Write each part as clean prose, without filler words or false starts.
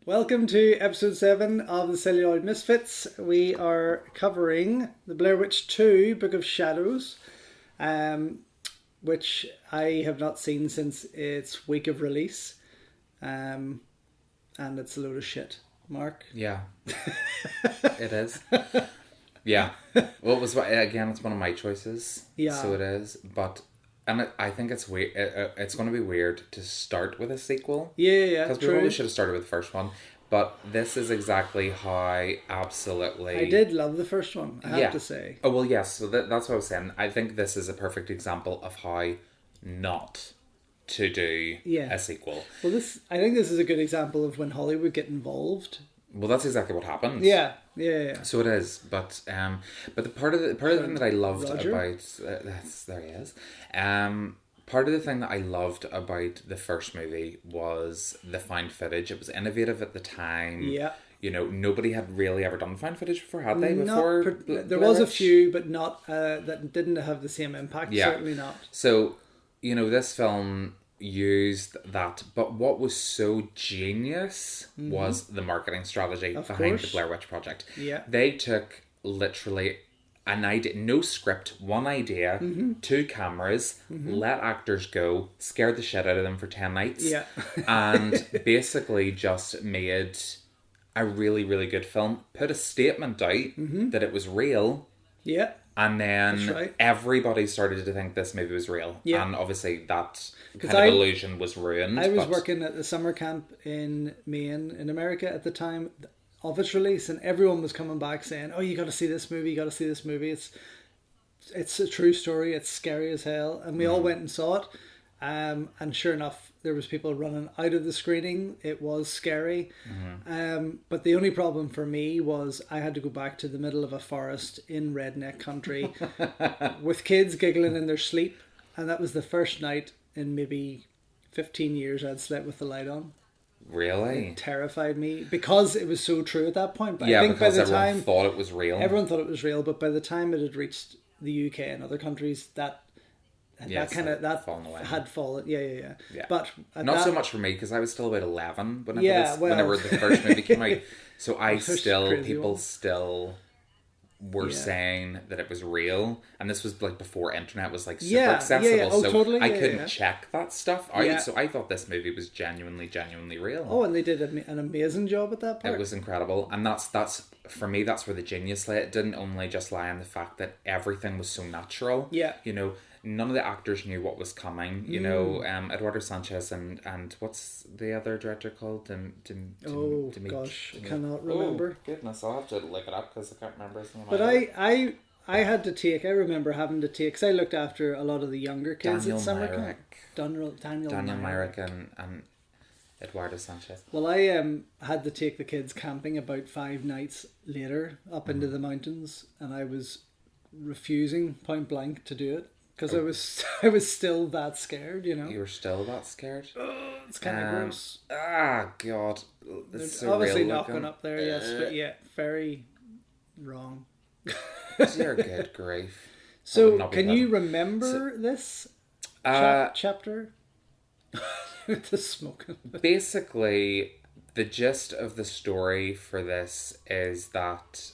Welcome to episode 7 of the Celluloid Misfits. We are covering the Blair Witch 2 Book of Shadows, which I have not seen since its week of release. And it's a load of shit. Mark? Yeah, it is. Yeah. Well, again, it's one of my choices. Yeah. So it is. And I think it's weird. It's going to be weird to start with a sequel. Yeah, because we probably should have started with the first one. But this is exactly how absolutely... I did love the first one, I have to say. Oh, well, yes. So that's what I was saying. I think this is a perfect example of how not to do a sequel. Well, I think this is a good example of when Hollywood get involved. Well, that's exactly what happens. Yeah. So it is, but the part of the thing that I loved about there he is. Part of the thing that I loved about the first movie was the found footage. It was innovative at the time. Yeah. You know, nobody had really ever done found footage before, had they? There was a few, but not that didn't have the same impact. Yeah. Certainly not. So, you know, this film used that, but what was so genius was the marketing strategy behind the Blair Witch Project. Yeah. They took literally an idea, no script, one idea, 2 cameras, let actors go, scared the shit out of them for 10 nights, and basically just made a really, really good film, put a statement out that it was real. Yeah. And then everybody started to think this movie was real. Yeah. And obviously that kind of illusion was ruined. I was working at the summer camp in Maine, in America at the time of its release, and everyone was coming back saying, oh, you got to see this movie, you got to see this movie. It's a true story, it's scary as hell. And we all went and saw it. And sure enough, there was people running out of the screening. It was scary. But the only problem for me was I had to go back to the middle of a forest in redneck country with kids giggling in their sleep. And that was the first night in maybe 15 years I'd slept with the light on. Really? It terrified me because it was so true at that point. But yeah, I think because by the everyone thought it was real. Everyone thought it was real, but by the time it had reached the UK and other countries, that had fallen. Yeah. But not so much for me because I was still about 11 whenever the first movie came out. So people still were saying that it was real, and this was like before internet was like super accessible. Yeah. Oh, so totally. I couldn't check that stuff out. Yeah. So I thought this movie was genuinely real. Oh, and they did an amazing job at that part. It was incredible, and that's for me. That's where the genius lay. It didn't only just lie in the fact that everything was so natural. Yeah, you know. None of the actors knew what was coming. You know, Eduardo Sanchez and what's the other director called? Gosh, I cannot remember. Oh, goodness, I'll have to look it up because I can't remember his name. But I had to take. I remember having to take because I looked after a lot of the younger kids at summer camp. Daniel Myrick and Eduardo Sanchez. Well, I had to take the kids camping about 5 nights later up into the mountains, and I was refusing point blank to do it. Because I was still that scared, you know. You were still that scared? Oh, it's kind of gross. God. It's so obviously real knocking up there, yes. But yeah, very wrong. Dear good grief. So, can you remember this chapter? The smoking. Basically, the gist of the story for this is that...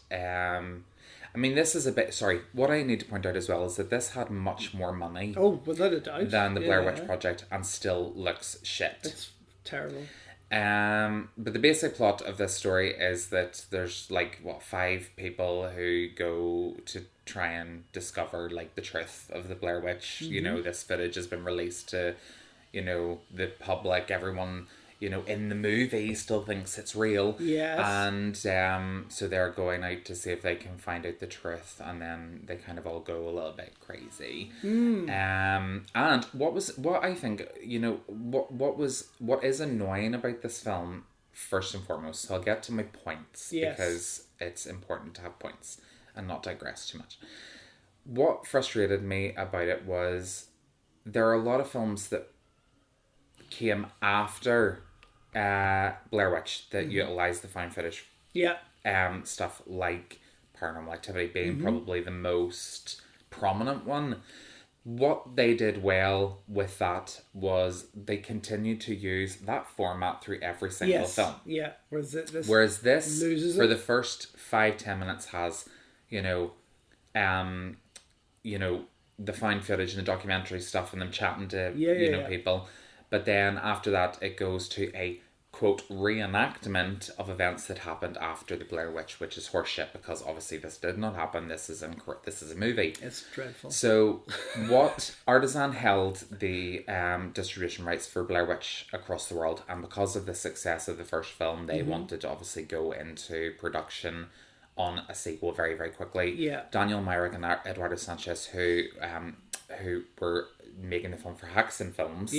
I mean, this is a bit... Sorry, what I need to point out as well is that this had much more money... Oh, without a doubt. ...than the Blair Witch Project and still looks shit. It's terrible. But the basic plot of this story is that there's, 5 people who go to try and discover, the truth of the Blair Witch. You know, this footage has been released to, the public, everyone... in the movie still thinks it's real. Yes. And so they're going out to see if they can find out the truth, and then they kind of all go a little bit crazy. And what is annoying about this film, first and foremost, so I'll get to my points, because it's important to have points and not digress too much. What frustrated me about it was there are a lot of films that came after Blair Witch that utilized the found footage stuff, like Paranormal Activity being probably the most prominent one. what they did well with that was they continued to use that format through every single film. Yeah. Whereas this, loses for it. the first 5-10 minutes, has, you know, the fine footage and the documentary stuff and them chatting to people. But then after that, it goes to a quote reenactment of events that happened after the Blair Witch, which is horseshit because obviously this did not happen. This is a movie. It's dreadful. So what Artisan held the distribution rights for Blair Witch across the world, and because of the success of the first film, they wanted to obviously go into production on a sequel very, very quickly. Yeah. Daniel Myrick and Eduardo Sanchez, who were making the film for Haxan Films,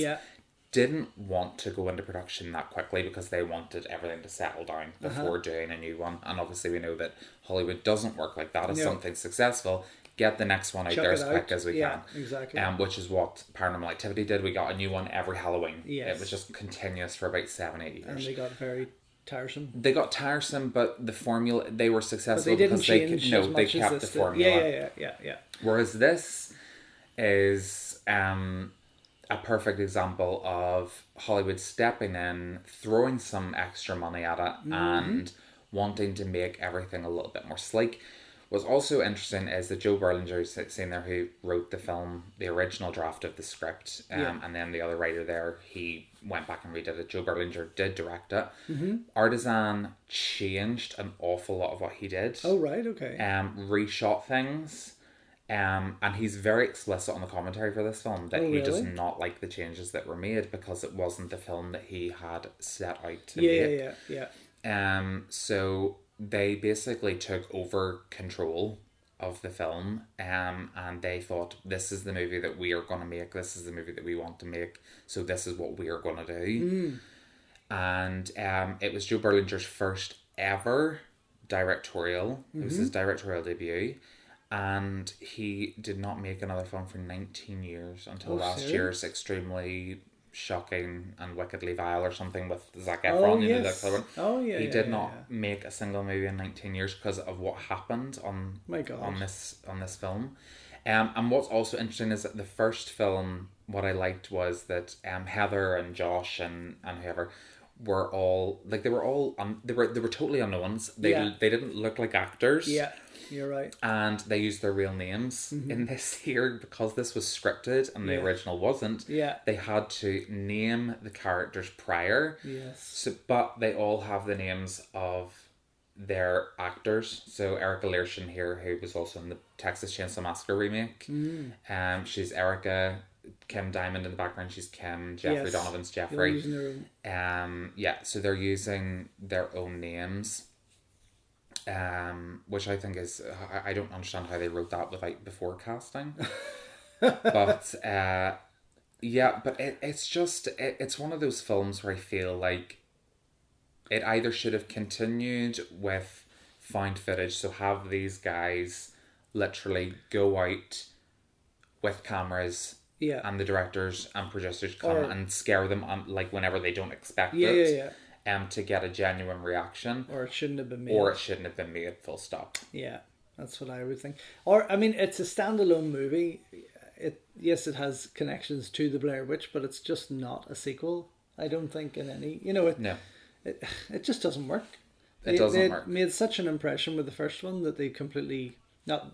didn't want to go into production that quickly because they wanted everything to settle down before doing a new one. And obviously we know that Hollywood doesn't work like that. If something's successful, get the next one out there as quick as we can. Exactly. Which is what Paranormal Activity did. We got a new one every Halloween. Yes. It was just continuous for about 7-8 years. And they got very tiresome. They got tiresome, but the formula, they were successful but they didn't because change they kept the formula. Yeah. Whereas this is a perfect example of Hollywood stepping in, throwing some extra money at it, and wanting to make everything a little bit more sleek. What's also interesting is that Joe Berlinger's seen there, who wrote the film, the original draft of the script, and then the other writer there, he went back and redid it. Joe Berlinger did direct it. Artisan changed an awful lot of what he did. Oh, right, okay. Reshot things. And he's very explicit on the commentary for this film that he does not like the changes that were made because it wasn't the film that he had set out to make. Yeah. So they basically took over control of the film, and they thought, this is the movie that we are going to make, this is the movie that we want to make, so this is what we are going to do. And it was Joe Berlinger's first ever directorial. It was his directorial debut. And he did not make another film for 19 years until last year's extremely shocking and wickedly vile or something with Zac Efron. That kind of one. He did not make a single movie in 19 years because of what happened on this film. And what's also interesting is that the first film, what I liked was that Heather and Josh and whoever were all like they were totally unknowns. They didn't look like actors. Yeah. You're right. And they used their real names in this here because this was scripted and the original wasn't. Yeah. They had to name the characters prior. Yes. So, but they all have the names of their actors. So Erica Learson here, who was also in the Texas Chainsaw Massacre remake. She's Erica. Kim Diamond in the background, she's Kim. Jeffrey Donovan's Jeffrey. So they're using their own names. Which I think is, I don't understand how they wrote that before casting. But it's one of those films where I feel like it either should have continued with found footage, so have these guys literally go out with cameras and the directors and producers come and scare them like whenever they don't expect it. To get a genuine reaction. Or it shouldn't have been made. Full stop. Yeah, that's what I would think. Or, I mean, it's a standalone movie. It has connections to the Blair Witch, but it's just not a sequel. I don't think in any... It just doesn't work. It doesn't work. They made such an impression with the first one that they completely... Not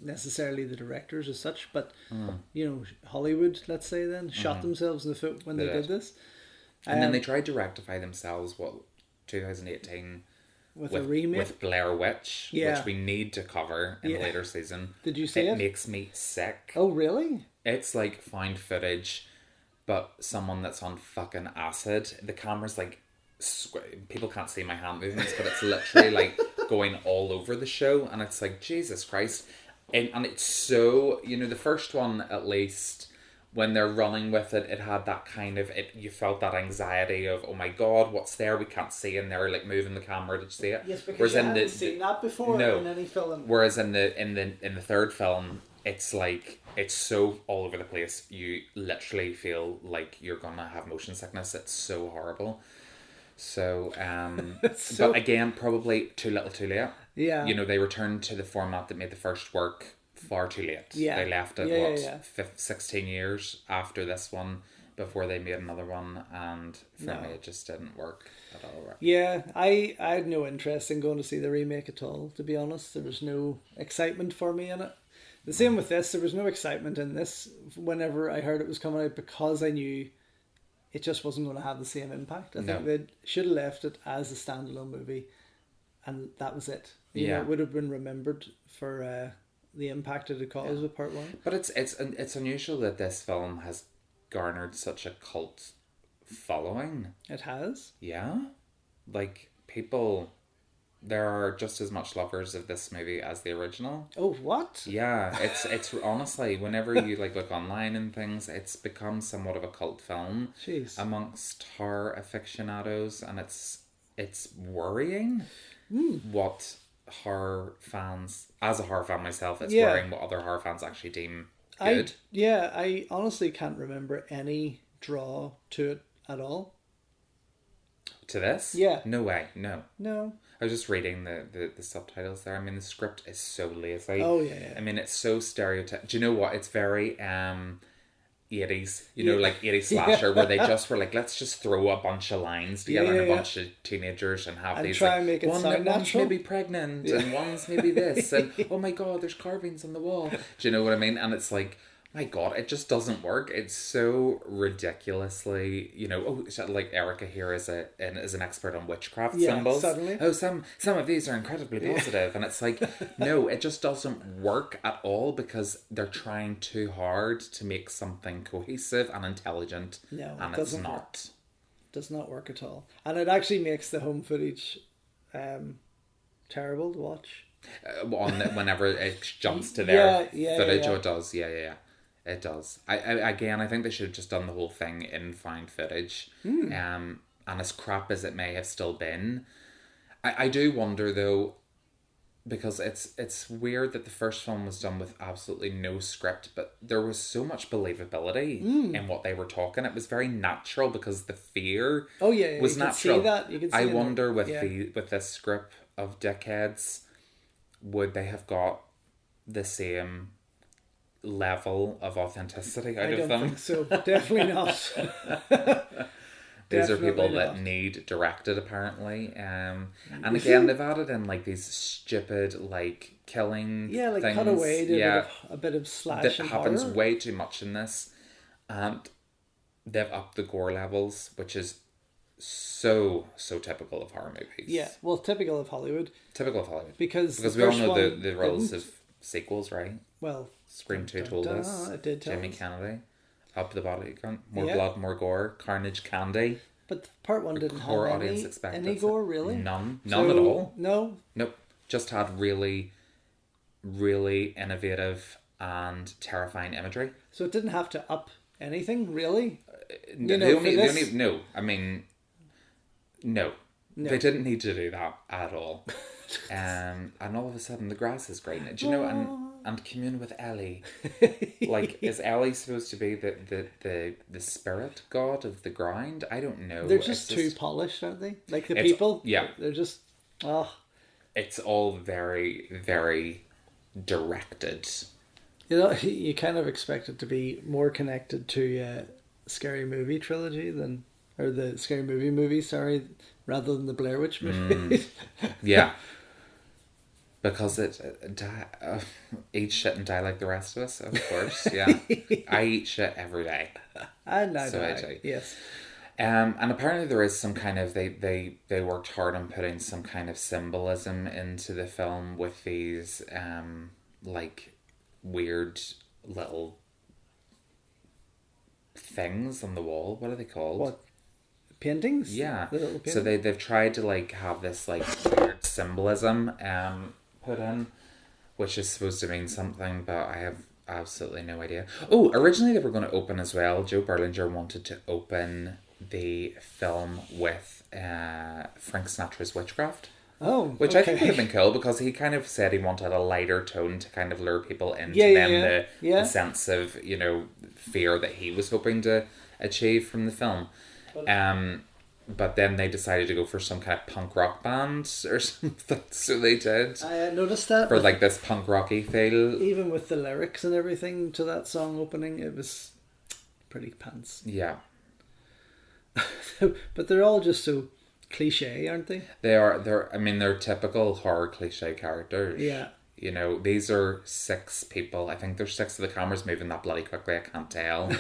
necessarily the directors as such, but, Hollywood, let's say then, shot themselves in the foot when they did this. And then they tried to rectify themselves, 2018, with a remake? With Blair Witch, which we need to cover in a later season. Did you see it? It makes me sick. Oh, really? It's like found footage, but someone that's on fucking acid. The camera's like, people can't see my hand movements, but it's literally like going all over the show, and it's like, Jesus Christ. And it's so, the first one at least... When they're running with it, it had that kind of you felt that anxiety of, oh my god, what's there? We can't see, and they're like moving the camera to see it. Yes, because you haven't seen that before in any film. Whereas in the third film, it's like it's so all over the place. You literally feel like you're gonna have motion sickness. It's so horrible. So, but again, probably too little, too late. Yeah. They returned to the format that made the first work far too late. Yeah. They left it, Yeah. 16 years after this one before they made another one, and for me it just didn't work at all. Right? Yeah, I had no interest in going to see the remake at all, to be honest. There was no excitement for me in it. The same with this, there was no excitement in this whenever I heard it was coming out, because I knew it just wasn't going to have the same impact. I think they should have left it as a standalone movie, and that was it. You know, it would have been remembered for the impact it had caused with part one. But it's unusual that this film has garnered such a cult following. It has? Yeah. Like, people, there are just as much lovers of this movie as the original. Oh, what? Yeah, it's honestly, whenever you like look online and things, it's become somewhat of a cult film. Jeez. Amongst horror aficionados, and it's worrying what horror fans, as a horror fan myself, it's worrying what other horror fans actually deem good. I honestly can't remember any draw to it at all. To this? Yeah. No way, no. No. I was just reading the subtitles there. I mean, the script is so lazy. Oh, yeah. I mean, it's so stereotypical. Do you know what? It's very 80s, you know, like 80s slasher, where they just were like, let's just throw a bunch of lines together and a bunch of teenagers and have these, try like, and make it sound one's natural. maybe pregnant and one's maybe this, and oh my god, there's carvings on the wall. Do you know what I mean? And it's like, my god, it just doesn't work. It's so ridiculously, you know, like Erica here is an expert on witchcraft symbols. Suddenly. Oh, some of these are incredibly positive. And it's like, no, it just doesn't work at all, because they're trying too hard to make something cohesive and intelligent. No, and it it's doesn't not. work. Does not work at all. And it actually makes the home footage terrible to watch. Whenever it jumps to their footage, yeah. oh, it does. Yeah. It does. I think they should have just done the whole thing in found footage. And as crap as it may have still been, I do wonder though, because it's weird that the first film was done with absolutely no script, but there was so much believability in what they were talking. It was very natural because the fear was natural. You can see I wonder with this script of dickheads, would they have got the same level of authenticity out of them? I don't think so. Definitely not. These are people that need directed, apparently. And again, they've added in like these stupid like killing things. Cut away to a bit of slash that and happens horror. way too much in this. And they've upped the gore levels, which is so typical of horror movies. Yeah, well, typical of Hollywood. Because we all know the roles of sequels, right? Well, Scream 2 told us. It did tell Jamie us. Kennedy. Up the body count. More blood, more gore. Carnage Candy. But part one didn't Horror have audience expected. any gore, really? None at all. No. Nope. Just had really, really innovative and terrifying imagery. So it didn't have to up anything, really? No. They didn't need to do that at all. And all of a sudden the grass is green. Do you know, and commune with Ellie. Like, is Ellie supposed to be the spirit god of the ground? I don't know. They're just too polished, aren't they? Like the people? Yeah. They're just, It's all very, very directed. You know, you kind of expect it to be more connected to Scary Movie trilogy or the Scary Movie, rather than the Blair Witch movie. Yeah. Because eat shit and die like the rest of us, of course. Yeah, I eat shit every day. And I do. Yes. And apparently there is some kind of they worked hard on putting some kind of symbolism into the film with these like weird little things on the wall. What are they called? What? Paintings? Yeah. The little paintings? So they've tried to like have this like weird symbolism put in, which is supposed to mean something, but I have absolutely no idea. Oh, originally they were going to open as well. Joe Berlinger wanted to open the film with Frank Sinatra's Witchcraft. Oh, which I think would have been cool, because he kind of said he wanted a lighter tone to kind of lure people into the sense of, you know, fear that he was hoping to achieve from the film. but then they decided to go for some kind of punk rock band or something, so they did. I noticed that. For like this punk rocky feel. Even with the lyrics and everything to that song opening, it was pretty pants. Yeah. But they're all just so cliche, aren't they? They're typical horror cliche characters. Yeah. You know, these are 6 people. I think there's 6 of the cameras moving that bloody quickly. I can't tell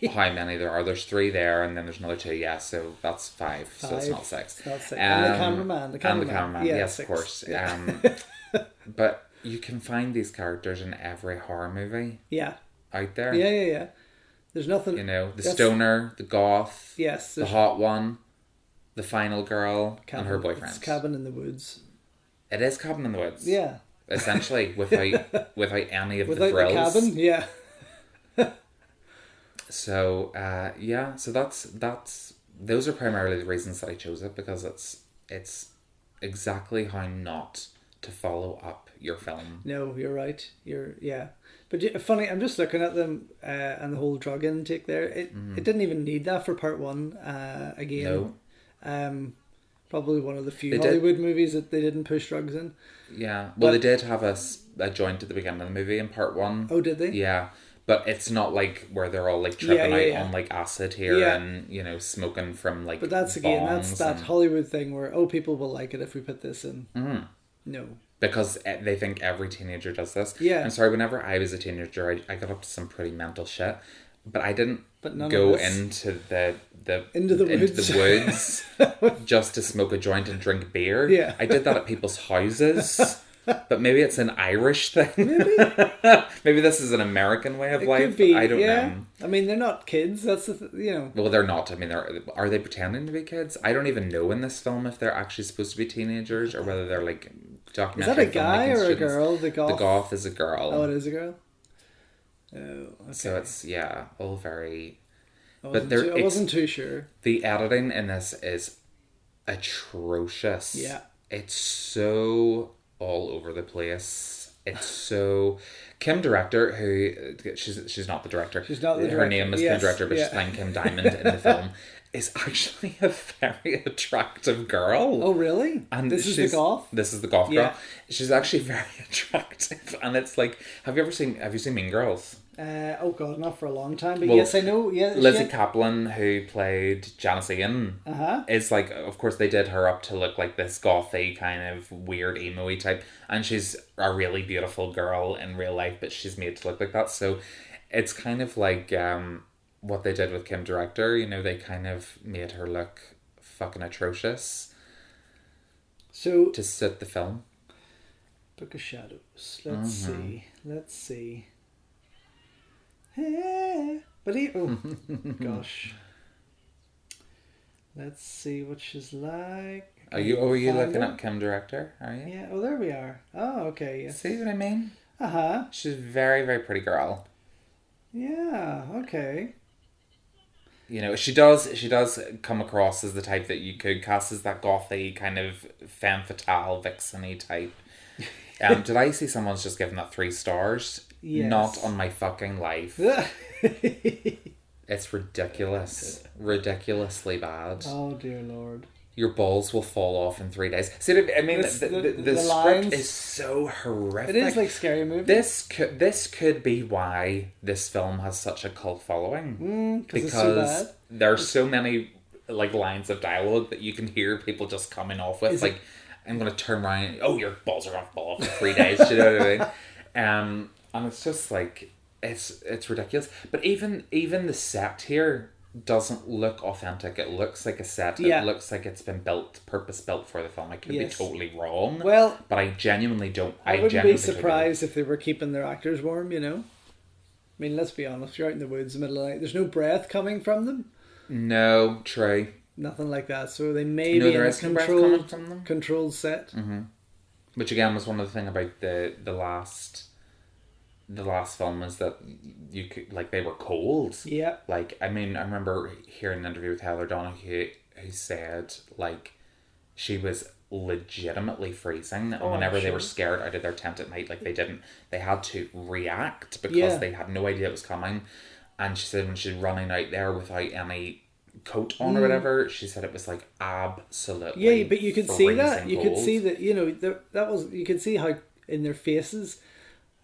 how many there are. There's 3 there, and then there's another 2. Yeah, so that's 5. So it's not 6. It's not 6. And the cameraman. And the cameraman. Yeah, yes, 6. of course. Yeah. But you can find these characters in every horror movie. Yeah. Out there. Yeah. There's nothing. You know, the stoner, the goth. Yes. The hot one, the final girl, and her boyfriend. It's Cabin in the Woods. It is Cabin in the Woods. Yeah. Essentially, without any of the Without frills. the cabin, yeah. So, so that's those are primarily the reasons that I chose it, because it's exactly how not to follow up your film. No, you're right. But funny, I'm just looking at them and the whole drug intake there. It didn't even need that for part 1. Again, no. Probably one of the few Hollywood movies that they didn't push drugs in. Yeah, well, they did have a joint at the beginning of the movie in part 1. Oh, did they? Yeah, but it's not like where they're all like tripping out on like acid here and smoking from like. But that's that Hollywood thing where people will like it if we put this in. Mm-hmm. No. Because they think every teenager does this. Yeah. I'm sorry, whenever I was a teenager, I got up to some pretty mental shit. But I didn't go into the woods just to smoke a joint and drink beer. Yeah. I did that at people's houses. But maybe it's an Irish thing. Maybe. Maybe this is an American way of life. Could be, I don't know. I mean, they're not kids. That's Well, they're not. I mean, are they pretending to be kids? I don't even know in this film if they're actually supposed to be teenagers or whether they're like documentary. Is that a guy or a girl? The goth. The goth is a girl. Oh, it is a girl. Oh, okay. So it's all very. I wasn't too sure. The editing in this is atrocious. Yeah. It's so all over the place. It's so Kim Director, who she's not the director. She's not the director. Her name is Kim Director, but she's playing Kim Diamond in the film. Is actually a very attractive girl. Oh, really? And this is the goth. This is the goth girl. She's actually very attractive, and it's like, have you seen Mean Girls? Oh god, not for a long time, but yes, I know. Yeah, Lizzie Kaplan, who played Janice Ian, is like, of course, they did her up to look like this gothy kind of weird emo-y type, and she's a really beautiful girl in real life, but she's made to look like that. So it's kind of like what they did with Kim Director. They kind of made her look fucking atrocious. So to suit the film. Book of Shadows. Let's see. But gosh. Let's see what she's like. Are you looking at Kim Director? Are you? Yeah. Oh, there we are. Oh, okay. Yes. See what I mean? She's a very, very pretty girl. Yeah. Okay. She does come across as the type that you could cast as that gothy kind of femme fatale vixen-y type. Did I see someone's just given that 3 stars? Yes. Not on my fucking life. It's ridiculous. Ridiculously bad. Oh, dear Lord. Your balls will fall off in 3 days. See, I mean, the script lines, is so horrific. It is like Scary Movie. This could be why this film has such a cult following. Because it's so bad. There are so many like lines of dialogue that you can hear people just coming off with. I'm going to turn around. Oh, your balls are going to fall off in 3 days. Do you know what I mean? And it's just like it's ridiculous. But even the set here doesn't look authentic. It looks like a set. Yeah. It looks like it's been purpose built for the film. I could be totally wrong. Well, but I genuinely don't. I wouldn't be surprised if they were keeping their actors warm. I mean, let's be honest. You're out in the woods in the middle of the night. There's no breath coming from them. No, true. Nothing like that. So they may be in a controlled set. Mm-hmm. Which again was one of the things about the last film was that you could they were cold. Yeah. I mean, I remember hearing an interview with Heather Donahue who said she was legitimately freezing, and whenever they were scared out of their tent at night, they had to react because they had no idea it was coming. And she said when she's running out there without any coat on or whatever, she said it was like absolutely. Yeah, but you could see that. You could cold. see that. That was. You could see how in their faces,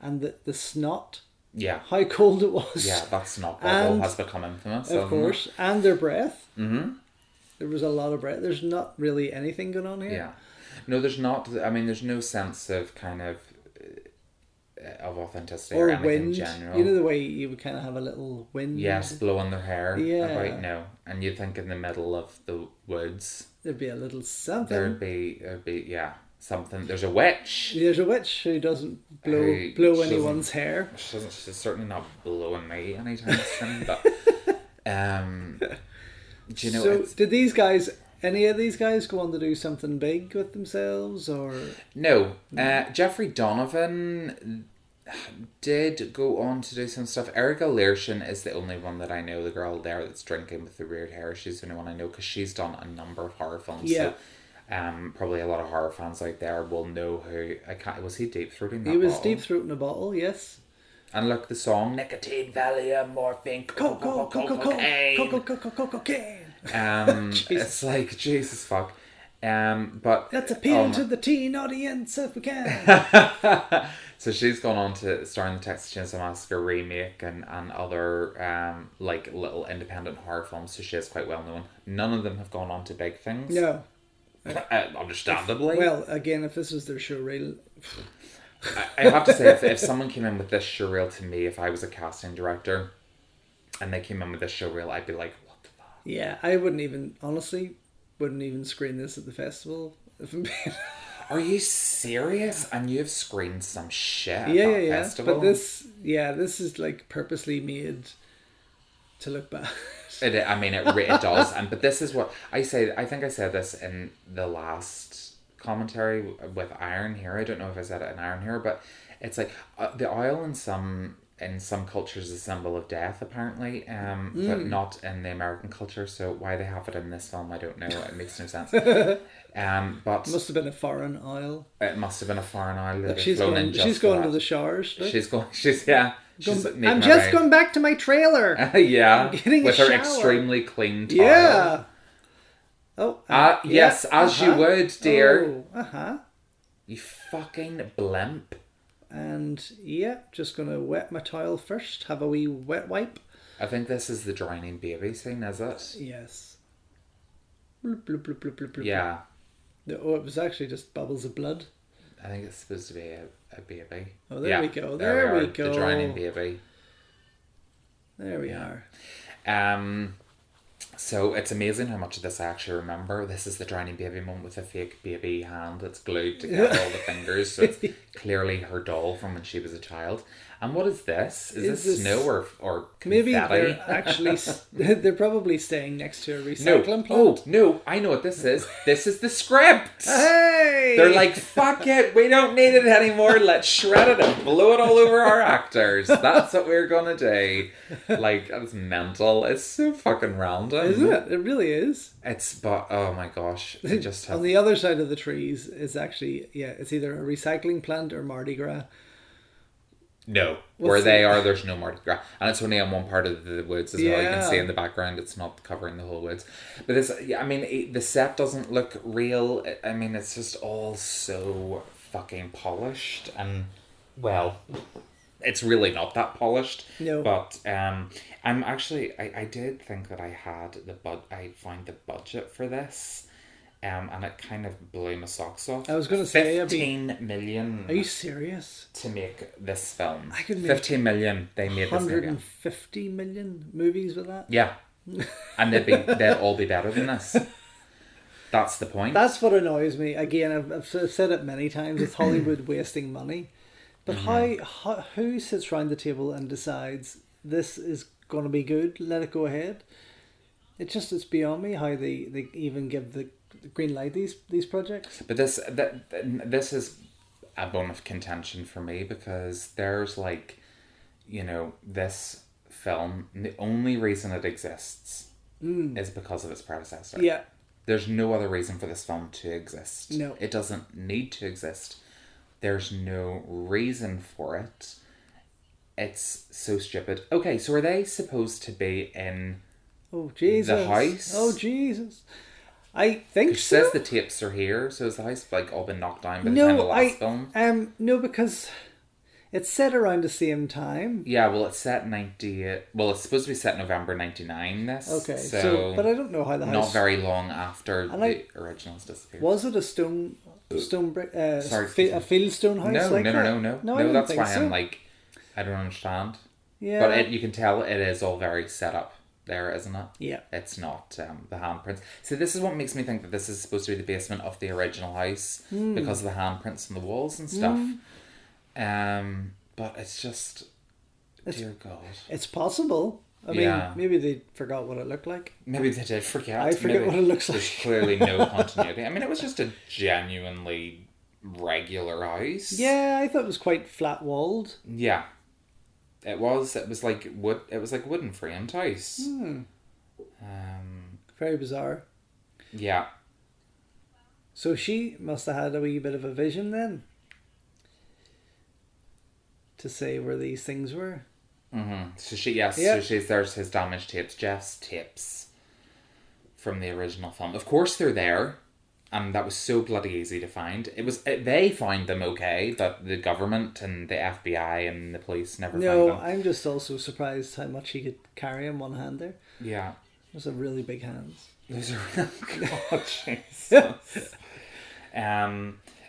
and the snot. Yeah. How cold it was. Yeah, that snot bubble has become infamous. Of course, and their breath. Mm-hmm. There was a lot of breath. There's not really anything going on here. Yeah. No, there's not. I mean, there's no sense of kind of authenticity or anything wind. general. You know the way you would kind of have a little wind. Yes, blowing their hair. Yeah. About no, and you'd think in the middle of the woods there'd be a little something. There'd be yeah something. There's a witch. There's a witch who doesn't blow anyone's hair. She's certainly not blowing me anytime soon. But do you know? So did these guys? Any of these guys go on to do something big with themselves, or no? Jeffrey Donovan did go on to do some stuff. Erica Learshin is the only one that I know. The girl there that's drinking with the weird hair. She's the only one I know because she's done a number of horror films. Yeah. So, probably a lot of horror fans out there will know who. Was he deep throating that? He was bottle? deep throating a bottle. Yes. And look, the song nicotine, Valium, morphine, cocaine. It's like Jesus fuck. But let's appeal to the teen audience if we can. So she's gone on to star in the Texas Chainsaw Massacre remake and other like little independent horror films. So she is quite well known. None of them have gone on to big things. No. Understandably. Well, again, if this was their show reel. I have to say, if someone came in with this show reel to me, if I was a casting director, and they came in with this show reel, I'd be like, what the fuck? Yeah, I wouldn't even screen this at the festival. If I'm being... Are you serious? And you've screened some shit at yeah, that festival? But this is like purposely made to look bad. It does. But this is what I say. I think I said this in the last commentary with Iron here. I don't know if I said it in Iron here, but it's like the oil in some cultures is a symbol of death apparently, but not in the American culture. So why they have it in this film, I don't know. It makes no sense. But it must have been a foreign oil. It must have been a foreign oil. That she's going to the showers. Look. I'm just going back to my trailer. Yeah, with her shower. Extremely clean tile. Yeah. Oh. Yes, as you would, dear. Oh, You fucking blimp. And just gonna wet my towel first. Have a wee wet wipe. I think this is the drowning baby scene, is it? Yes. Bloop, bloop, bloop, bloop, bloop, bloop. Yeah. Oh, it was actually just bubbles of blood. I think it's supposed to be a baby. Oh, there we go. There we go. The drowning baby. There we are. So it's amazing how much of this I actually remember. This is the drowning baby moment with a fake baby hand that's glued together all the fingers. So it's clearly her doll from when she was a child. And what is this? Is this snow or confetti? Maybe they're actually they're probably staying next to a recycling plant. Oh no! I know what this is. This is the script. Hey! They're like, fuck it, we don't need it anymore. Let's shred it and blow it all over our actors. That's what we're gonna do. Like, that's mental. It's so fucking random. Isn't it? It really is. But oh my gosh, they just have... On the other side of the trees is actually it's either a recycling plant or Mardi Gras. No, where they are, there's no Mardi Gras, and it's only on one part of the woods as well. You can see in the background; it's not covering the whole woods. But the set doesn't look real. I mean, it's just all so fucking polished, and well, it's really not that polished. No, but I'm actually I did think that I had I found the budget for this. And it kind of blew my socks off. I was going to say 15 million. Are you serious? To make this film. I could make 15 million. They made this movie. 150 million movies with that. Yeah, and they'd all be better than this. That's the point. That's what annoys me. Again, I've said it many times. It's Hollywood wasting money. But how who sits around the table and decides this is going to be good? Let it go ahead. It's beyond me how they even give the green light these projects. But this is a bone of contention for me because there's this film, the only reason it exists is because of its predecessor. Yeah. There's no other reason for this film to exist. No. It doesn't need to exist. There's no reason for it. It's so stupid. Okay, so are they supposed to be in Oh, Jesus. The house. Oh, Jesus. I think She so. says the tapes are here, so is the house like all been knocked down by the time of the last film? No, because it's set around the same time. Yeah, well, it's set 90... Well, it's supposed to be set November 99, this. Okay, so but I don't know how the house... Not very long after the originals disappeared. Was it a stone brick... a fieldstone house No, that's why I'm like... I don't understand. Yeah. But you can tell it is all very set up there, isn't it? Yeah. It's not the handprints. So this is what makes me think that this is supposed to be the basement of the original house because of the handprints on the walls and stuff. But it's just... dear God. It's possible. I mean, maybe they forgot what it looked like. Maybe they did forget. I forget what it looks like. There's clearly no continuity. I mean, it was just a genuinely regular house. Yeah, I thought it was quite flat-walled. Yeah. It was like wood. It was like wooden framed house. Very bizarre. Yeah. So she must have had a wee bit of a vision then, to say where these things were. So there's his damaged tapes, Jeff's tapes from the original film. Of course they're there. And that was so bloody easy to find. They found them okay, but the government and the FBI and the police never found them. No, I'm just also surprised how much he could carry in one hand there. Yeah. Those are really big hands. Those are... God, Jesus.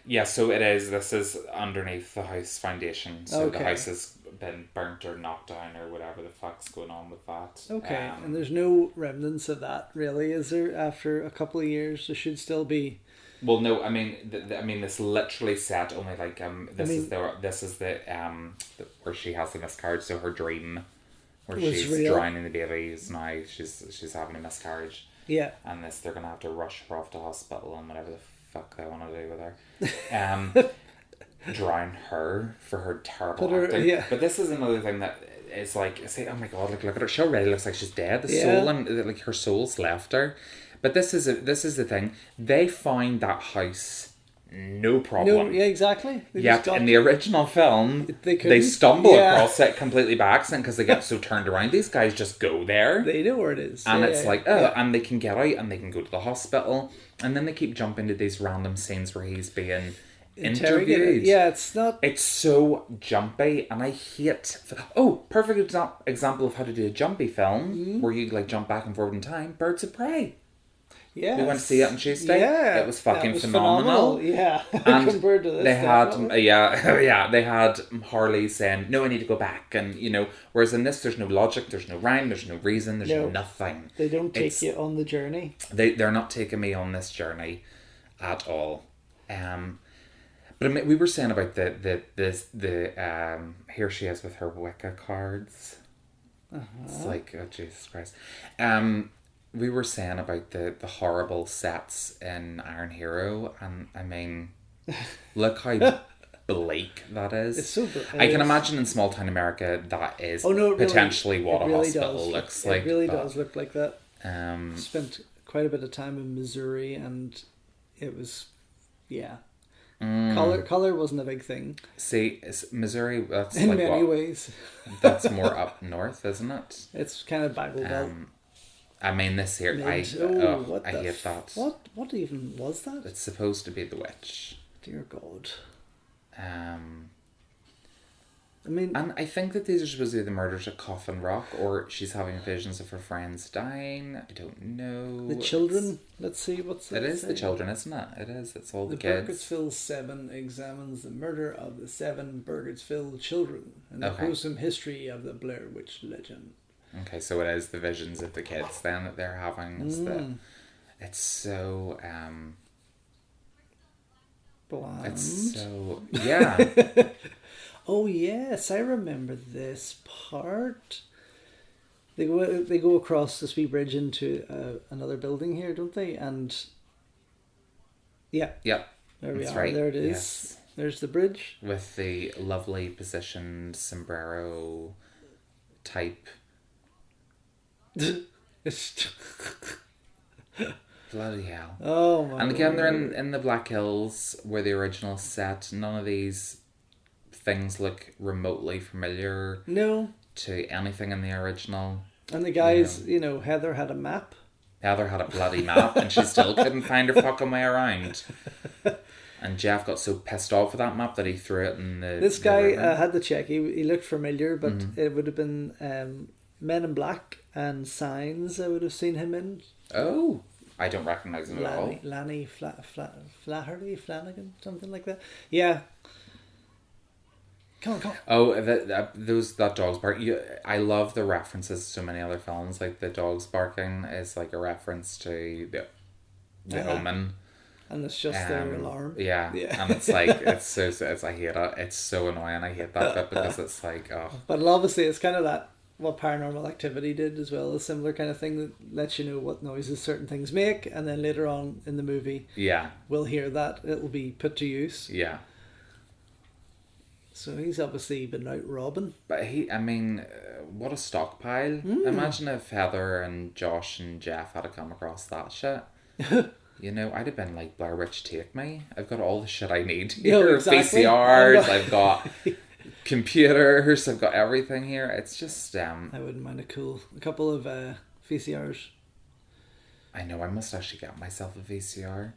Yeah, so this is underneath the house foundation. So the house has been burnt or knocked down or whatever the fuck's going on with that. Okay, and there's no remnants of that, really, is there? After a couple of years, there should still be... Well, no, I mean, this literally set only like this is the where she has the miscarriage. So her dream, where she's drowning the babies now, she's having a miscarriage. Yeah, and they're gonna have to rush her off to hospital and whatever the fuck they want to do with her. Drown her for her terrible acting. Yeah. But this is another thing that is like, say, oh my God, look at her. She already looks like she's dead. The soul and like her soul's left her. But this is the thing. They find that house no problem. No, yeah, exactly. Yet in the original film, they stumble across it completely by accident because they get so turned around. These guys just go there. They know where it is. And it's like, and they can get out and they can go to the hospital. And then they keep jumping to these random scenes where he's being interviewed. Yeah, it's not... It's so jumpy, and I hate... Oh, perfect example of how to do a jumpy film, where you like jump back and forward in time. Birds of Prey. Yeah, we went to see it on Tuesday. Yeah, it was fucking phenomenal. Yeah, and compared to this, they had they had Harley saying, "No, I need to go back," and whereas in this, there's no logic, there's no rhyme, there's no reason, there's nothing. They don't take you on the journey. They're not taking me on this journey at all. But I mean, we were saying about the here she is with her Wicca cards. It's like, oh Jesus Christ. We were saying about the horrible sets in Iron Hero, and I mean, look how bleak that is. It's so I can imagine in small town America that is potentially what a hospital looks like. It really does look like that. Spent quite a bit of time in Missouri, and it was, color wasn't a big thing. See, Missouri, that's in many ways. That's more up north, isn't it? It's kind of Bible Belt. I mean, this here, I hate that. What even was that? It's supposed to be the witch. Dear God. I mean, and I think that these are supposed to be the murders at Coffin Rock, or she's having visions of her friends dying. I don't know. The children. Let's see what's it is. The children, isn't it? It is. It's all the kids. The Burkittsville 7 examines the murder of the 7 Burkittsville children and the gruesome history of the Blair Witch legend. Okay, so it is the visions of the kids then that they're having. It's so bland. It's so yeah. Oh yes, I remember this part. They go across the speed bridge into another building here, don't they? And there we are. Right. There it is. Yes. There's the bridge with the lovely positioned sombrero type. Bloody hell. Oh my And again, they're in the Black Hills where the original set. None of these things look remotely familiar to anything in the original. And the guys, Heather had a map. Heather had a bloody map and she still couldn't find her fucking way around. And Jeff got so pissed off with that map that he threw it in the... This guy had to check. He looked familiar, but it would have been Men in Black and Signs I would have seen him in. Oh, I don't recognise him at all. Lanny Flaherty, Flanagan, something like that. Yeah. Come on. Oh, that dog's bark. I love the references to so many other films. Like the dog's barking is like a reference to the Omen. And it's just their alarm. Yeah. And it's like it's I hate it. It's so annoying. I hate that bit because it's like But obviously it's kind of that what Paranormal Activity did as well, a similar kind of thing that lets you know what noises certain things make, and then later on in the movie, we'll hear that it will be put to use. Yeah. So he's obviously been out robbing. But what a stockpile. Imagine if Heather and Josh and Jeff had come across that shit. I'd have been like, Blair Witch, take me. I've got all the shit I need here. Exactly. VCRs, I've got computers, I've got everything here. It's just... I wouldn't mind a couple of VCRs. I know, I must actually get myself a VCR.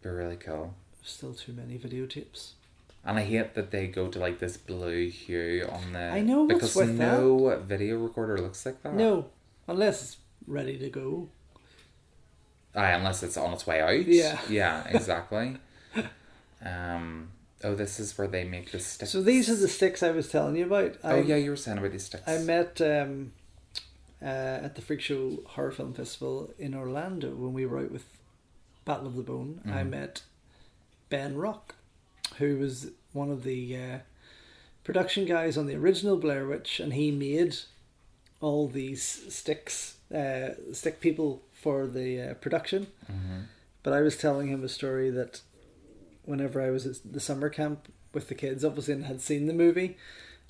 They're really cool. Still too many videotapes. And I hate that they go to like this blue hue on the... I know, what's with that? Because no video recorder looks like that. No, unless it's ready to go. Unless it's on its way out. Yeah. Yeah, exactly. This is where they make the sticks. So these are the sticks I was telling you about. You were saying about these sticks. I met at the Freak Show Horror Film Festival in Orlando when we were out with Battle of the Bone. I met Ben Rock, who was one of the production guys on the original Blair Witch, and he made all these sticks, stick people for the production. But I was telling him a story that whenever I was at the summer camp with the kids, obviously, and had seen the movie,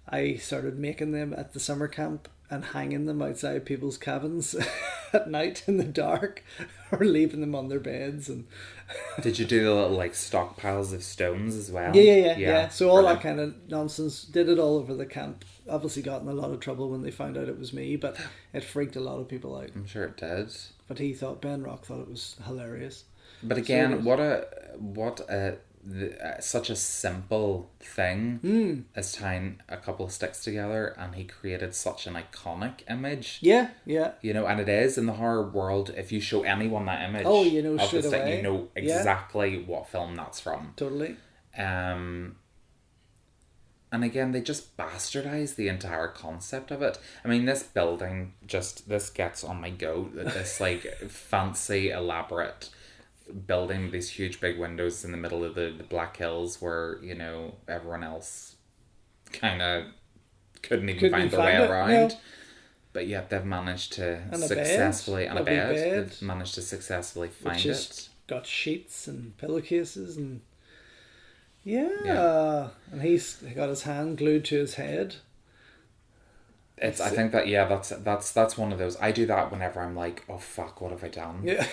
I started making them at the summer camp and hanging them outside people's cabins at night in the dark, or leaving them on their beds. And did you do the little like stockpiles of stones as well? Yeah. So all that kind of nonsense. Did it all over the camp. Obviously got in a lot of trouble when they found out it was me, but it freaked a lot of people out. I'm sure it did. But Ben Rock thought it was hilarious. But again, such a simple thing as tying a couple of sticks together, and he created such an iconic image. Yeah. And it is in the horror world. If you show anyone that image, straight away. You know exactly what film that's from. Totally. And again, they just bastardize the entire concept of it. I mean, this building this gets on my goat. This like fancy, elaborate building with these huge big windows in the middle of the Black Hills where, everyone else kind of couldn't even find their way around. No. But yet they've managed to successfully... And a bed. They've managed to successfully find it. Got sheets and pillowcases and... Yeah. And he's got his hand glued to his head. I think that's one of those. I do that whenever I'm like, oh fuck, what have I done? Yeah.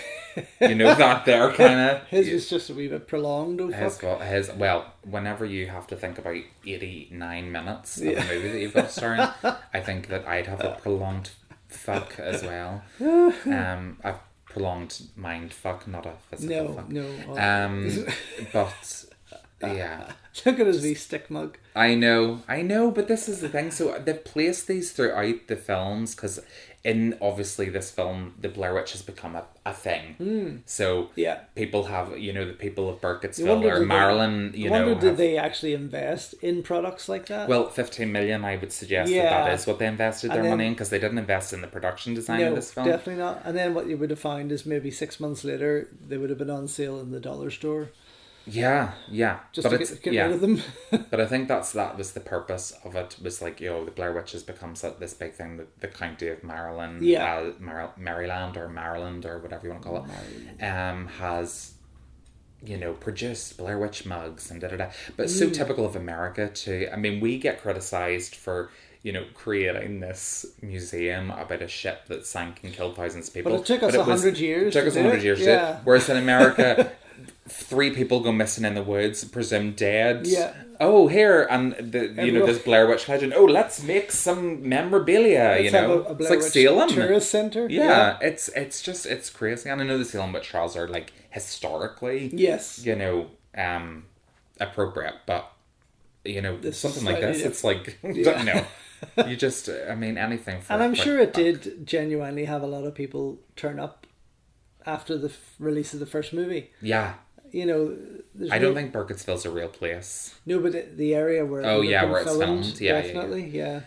That there kind of... His was just a wee bit prolonged, whenever you have to think about 89 minutes of a movie that you've got to star in, I think that I'd have a prolonged fuck as well. A prolonged mind fuck, not a physical fuck. No. But... Yeah. Look at his wee stick mug. I know, but this is the thing. So they've placed these throughout the films because in obviously this film, the Blair Witch has become a thing. So people have, the people of Burkittsville or Maryland, did they actually invest in products like that? Well, 15 million, I would suggest that is what they invested their money in, because they didn't invest in the production design of this film. Definitely not. And then what you would have found is maybe 6 months later, they would have been on sale in the dollar store. Yeah. Just to get rid of them. But I think that was the purpose of it, was like, the Blair Witch has become this big thing that the county of Maryland, Maryland or Maryland or whatever you want to call it, has, produced Blair Witch mugs and da-da-da. But it's so typical of America too. I mean, we get criticised for... creating this museum about a ship that sank and killed thousands of people. But it took us 100 years. It took us 100 years. Whereas in America, 3 people go missing in the woods, presumed dead. Yeah. Oh, here, and this Blair Witch legend. Oh, let's make some memorabilia. Let's have a it's Blair like Witch Salem tourist center. Yeah, it's crazy, and I know the Salem witch trials are like historically, yes, appropriate, but this something like this, it's like no, you just anything. For and I'm sure it did genuinely have a lot of people turn up after the release of the first movie. Yeah. I don't think Burkittsville's a real place. No, but the area where where it's filmed, definitely, yeah.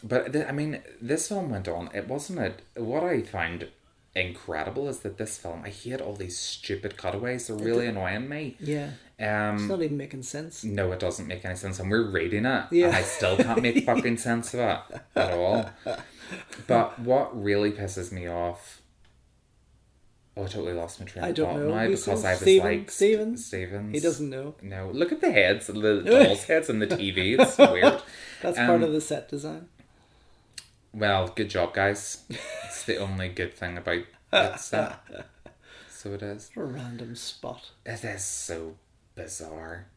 But this film went on. It wasn't it. What I found incredible is that this film, I hate all these stupid cutaways. They're really annoying me. Yeah. It's not even making sense. No, it doesn't make any sense. And we're reading it, yeah. and I still can't make fucking sense of it at all. But what really pisses me off. Oh, I totally lost my train of thought now because I was Stevens. He doesn't know. No, look at the heads, the dolls' heads on the TV. It's weird. That's part of the set design. Well, good job, guys. It's the only good thing about that set. So it is. What a random spot. It is so bizarre.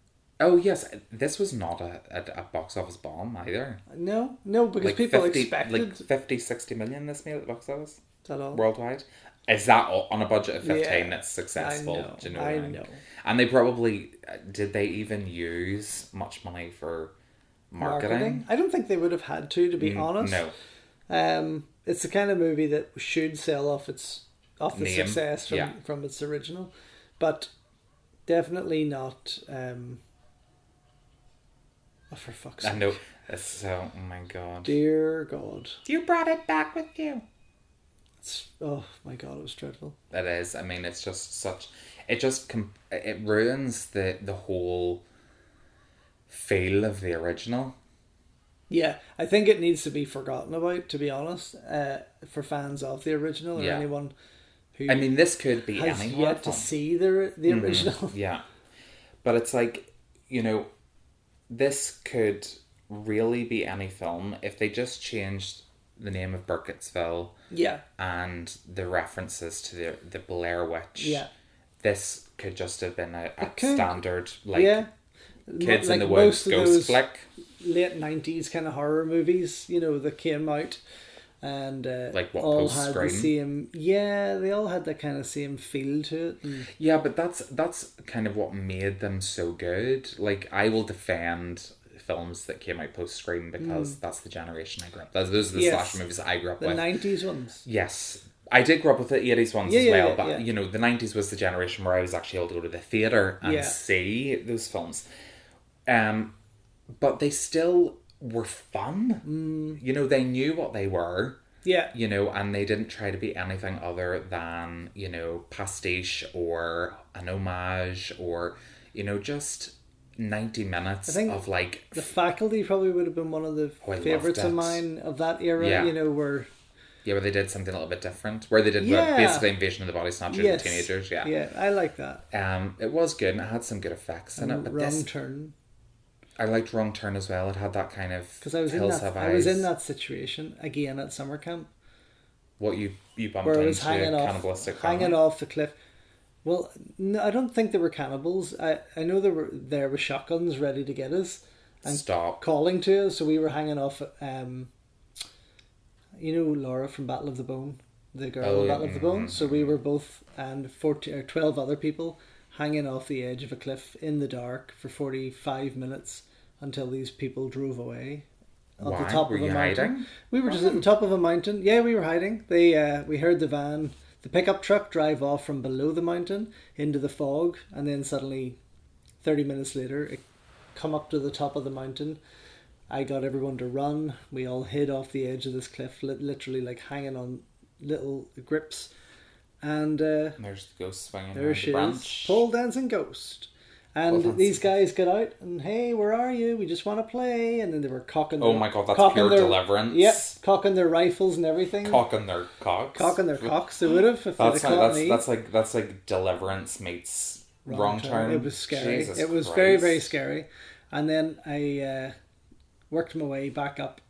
Oh yes, this was not a box office bomb either. No, because people expected 50, 60 million this made at the box office. Is that all? Worldwide. Is that on a budget of 15 that's successful? I know. Do you know what I mean? And they probably did they even use much money for marketing? I don't think they would have had to be honest. No. It's the kind of movie that should sell off the name. Success from its original, but definitely not. For fuck's sake! I know. It's so. Oh my god! Dear God! You brought it back with you. Oh my God! It was dreadful. It is. It's just such. It ruins the whole feel of the original. Yeah, I think it needs to be forgotten about, to be honest, for fans of the original or anyone who this could be has any yet to see the original. Yeah, but it's like, this could really be any film if they just changed the name of Burkittsville. Yeah. And the references to the Blair Witch. Yeah. This could just have been a standard kids in the most woods of ghost those flick. Late 90s kind of horror movies, that came out and all had the same. Yeah, they all had that kind of same feel to it. Yeah, but that's kind of what made them so good. Like, I will defend films that came out post Scream because that's the generation I grew up. Those are the slasher movies that I grew up with. The 90s ones. Yes. I did grow up with the 80s ones as well, but the 90s was the generation where I was actually able to go to the theatre and see those films. But they still were fun. They knew what they were. Yeah. And they didn't try to be anything other than, pastiche or an homage or, just 90 minutes of like... The Faculty probably would have been one of the favourites of mine of that era, where... Yeah, where they did something a little bit different. Where they did basically Invasion of the Body Snatchers and teenagers, Yeah, I like that. It was good and it had some good effects in it. But Wrong Turn. I liked Wrong Turn as well. It had that kind of... Because I was in that situation, again, at summer camp. What, you bumped into cannibalistic hanging off the cliff. Well, no, I don't think they were cannibals. I know they were there with shotguns ready to get us. And calling to us, so we were hanging off... Laura from Battle of the Bone, the girl in Battle of the Bone. So we were both and 12 other people hanging off the edge of a cliff in the dark for 45 minutes until these people drove away. Why? The top of a mountain. Hiding? We were just at the top of a mountain. Yeah, we were hiding. We heard the pickup truck drive off from below the mountain into the fog, and then suddenly 30 minutes later it come up to the top of the mountain. I got everyone to run. We all hid off the edge of this cliff, literally like hanging on little grips. And there's the ghost swinging around the branch. Pole dancing ghost. And these guys got out and, hey, where are you? We just want to play. And then they were cocking their... Oh my God, that's pure Deliverance. Yep, cocking their rifles and everything. Cocking their cocks. Cocking their cocks, they would have if they'd have caught me. That's like Deliverance meets Wrong Turn. It was scary. Jesus it was Christ. very, very scary. And then I worked my way back up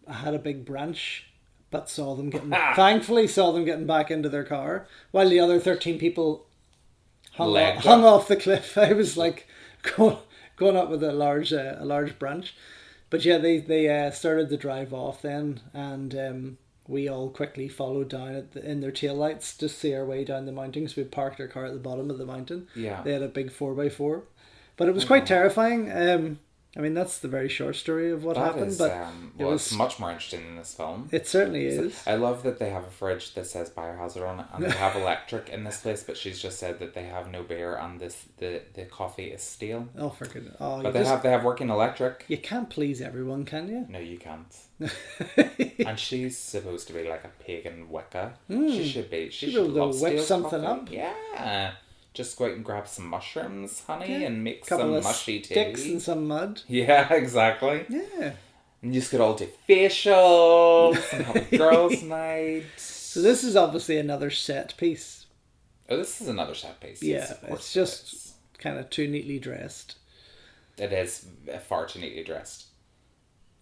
I had a big branch, but thankfully saw them getting back into their car, while the other 13 people hung off the cliff. I was like going up with a large branch. But yeah, they started to drive off then, and we all quickly followed down in their taillights to see our way down the mountain, because we parked our car at the bottom of the mountain. Yeah. They had a big 4x4. But it was quite terrifying. I mean, that's the very short story of what happened. It's much more interesting in this film. It certainly is. I love that they have a fridge that says biohazard on it, and they have electric in this place, but she's just said that they have no beer and the coffee is stale. Oh, for goodness. Oh, but they have working electric. You can't please everyone, can you? No, you can't. And she's supposed to be like a pagan Wicca. She should be. She should love whip stale something coffee. up. Yeah. Just go out and grab some mushrooms, honey, and make Couple some of mushy tea. Sticks and some mud. Yeah, exactly. Yeah. And you just could all do facials and have a girls' night. So this is obviously another set piece. Oh, this is another set piece. Yeah, yes, it's just kind of too neatly dressed. It is far too neatly dressed.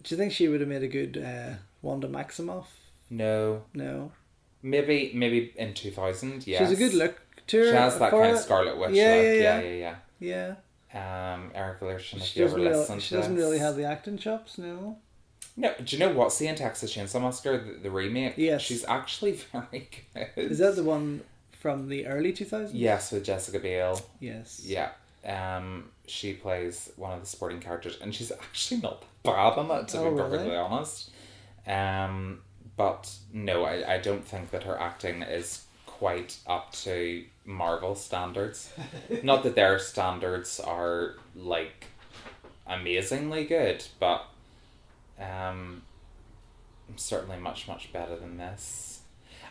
Do you think she would have made a good Wanda Maximoff? No. Maybe in 2000, yes. She's a good look to her. She has that kind of Scarlet Witch look. Yeah. Eric Larson, if you ever listened to She doesn't really have the acting chops, no. No, do you know what? See in Texas Chainsaw Massacre, the remake? Yes. She's actually very good. Is that the one from the early 2000s? Yes, with Jessica Biel. Yes. Yeah. She plays one of the supporting characters, and she's actually not bad on it, to be perfectly honest. But no, I don't think that her acting is quite up to Marvel standards. Not that their standards are like amazingly good, but certainly much better than this.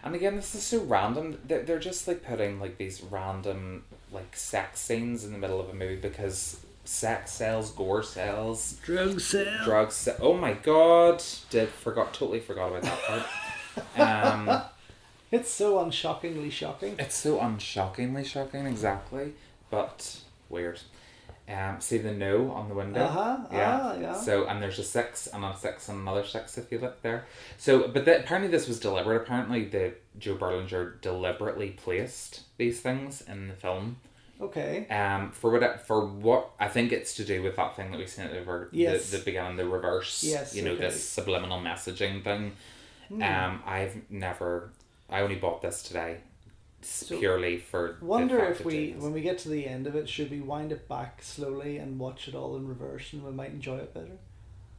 And again, this is so random. They're just like putting like these random like sex scenes in the middle of a movie because sex sells, gore sells, drugs sell. Oh my god! Totally forgot about that part. It's so unshockingly shocking. It's so unshockingly shocking, exactly. But weird. See the no on the window? Yeah. So, and there's a 6 and a 6 and another 6 if you look there. So, but apparently this was deliberate. Apparently Joe Berlinger deliberately placed these things in the film. Okay. For what I think it's to do with that thing that we seen over the beginning, the reverse. Yes. This subliminal messaging thing. I only bought this today. Purely for. Wonder if when we get to the end of it, should we wind it back slowly and watch it all in reverse, and we might enjoy it better.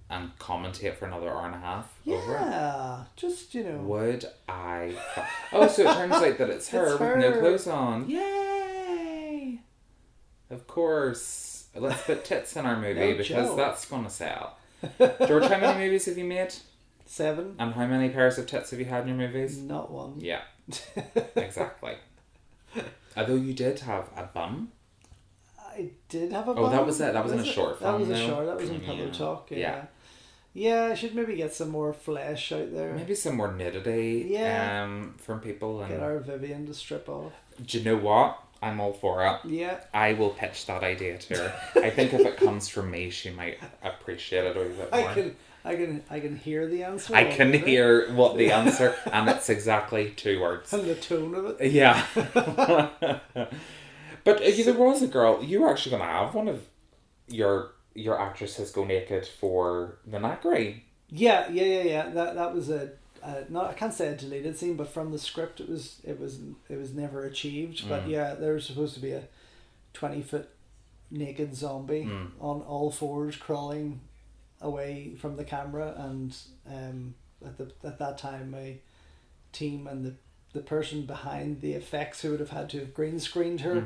And commentate for another hour and a half. Yeah, over it. Just Would I? Oh, so it turns out that it's her with no clothes on. Yay! Of course, let's put tits in our movie because that's gonna sell. George, how many movies have you made? 7. And how many pairs of tits have you had in your movies? Not one. Yeah, exactly. Although you did have a bum. I did have a bum. Oh, that was it. That was in a short film. That was a short. That was in Pillow Talk. Yeah, I should maybe get some more flesh out there. Maybe some more nudity. From people and get our Vivian to strip off. Do you know what? I'm all for it. Yeah. I will pitch that idea to her. I think if it comes from me, she might appreciate it a bit more. I can hear the answer. I can hear what the answer, and it's exactly 2 words. And the tone of it. Yeah. But there was a girl. You were actually going to have one of your actresses go naked for the Nagri. Yeah. That was not, I can't say a deleted scene, but from the script it was never achieved. But yeah, there was supposed to be a 20-foot naked zombie on all fours crawling away from the camera, and at that time my team and the person behind the effects who would have had to have green screened her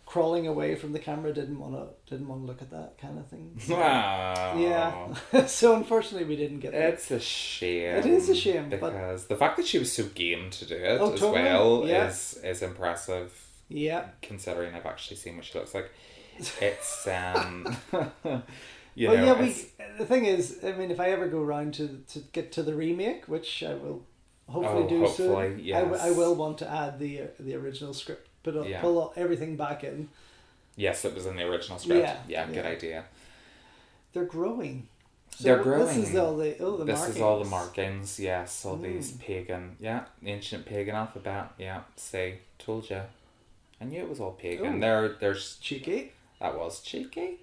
crawling away from the camera didn't want to look at that kind of thing. So, wow. Yeah. So unfortunately we didn't get that. It's a shame. It is a shame. Because the fact that she was so game to do it well is impressive. Yeah. Considering I've actually seen what she looks like. It's the thing is, I mean, if I ever go around to get to the remake, which I will hopefully do soon, yes. I will want to add the original script, but pull everything back in. Yes, it was in the original script. Yeah, good idea. They're growing. So they're growing. This is all the markings. This is all the markings. Yes, all these pagan, ancient pagan alphabet. Yeah, told you. I knew it was all pagan. Ooh. There's Cheeky. That was cheeky.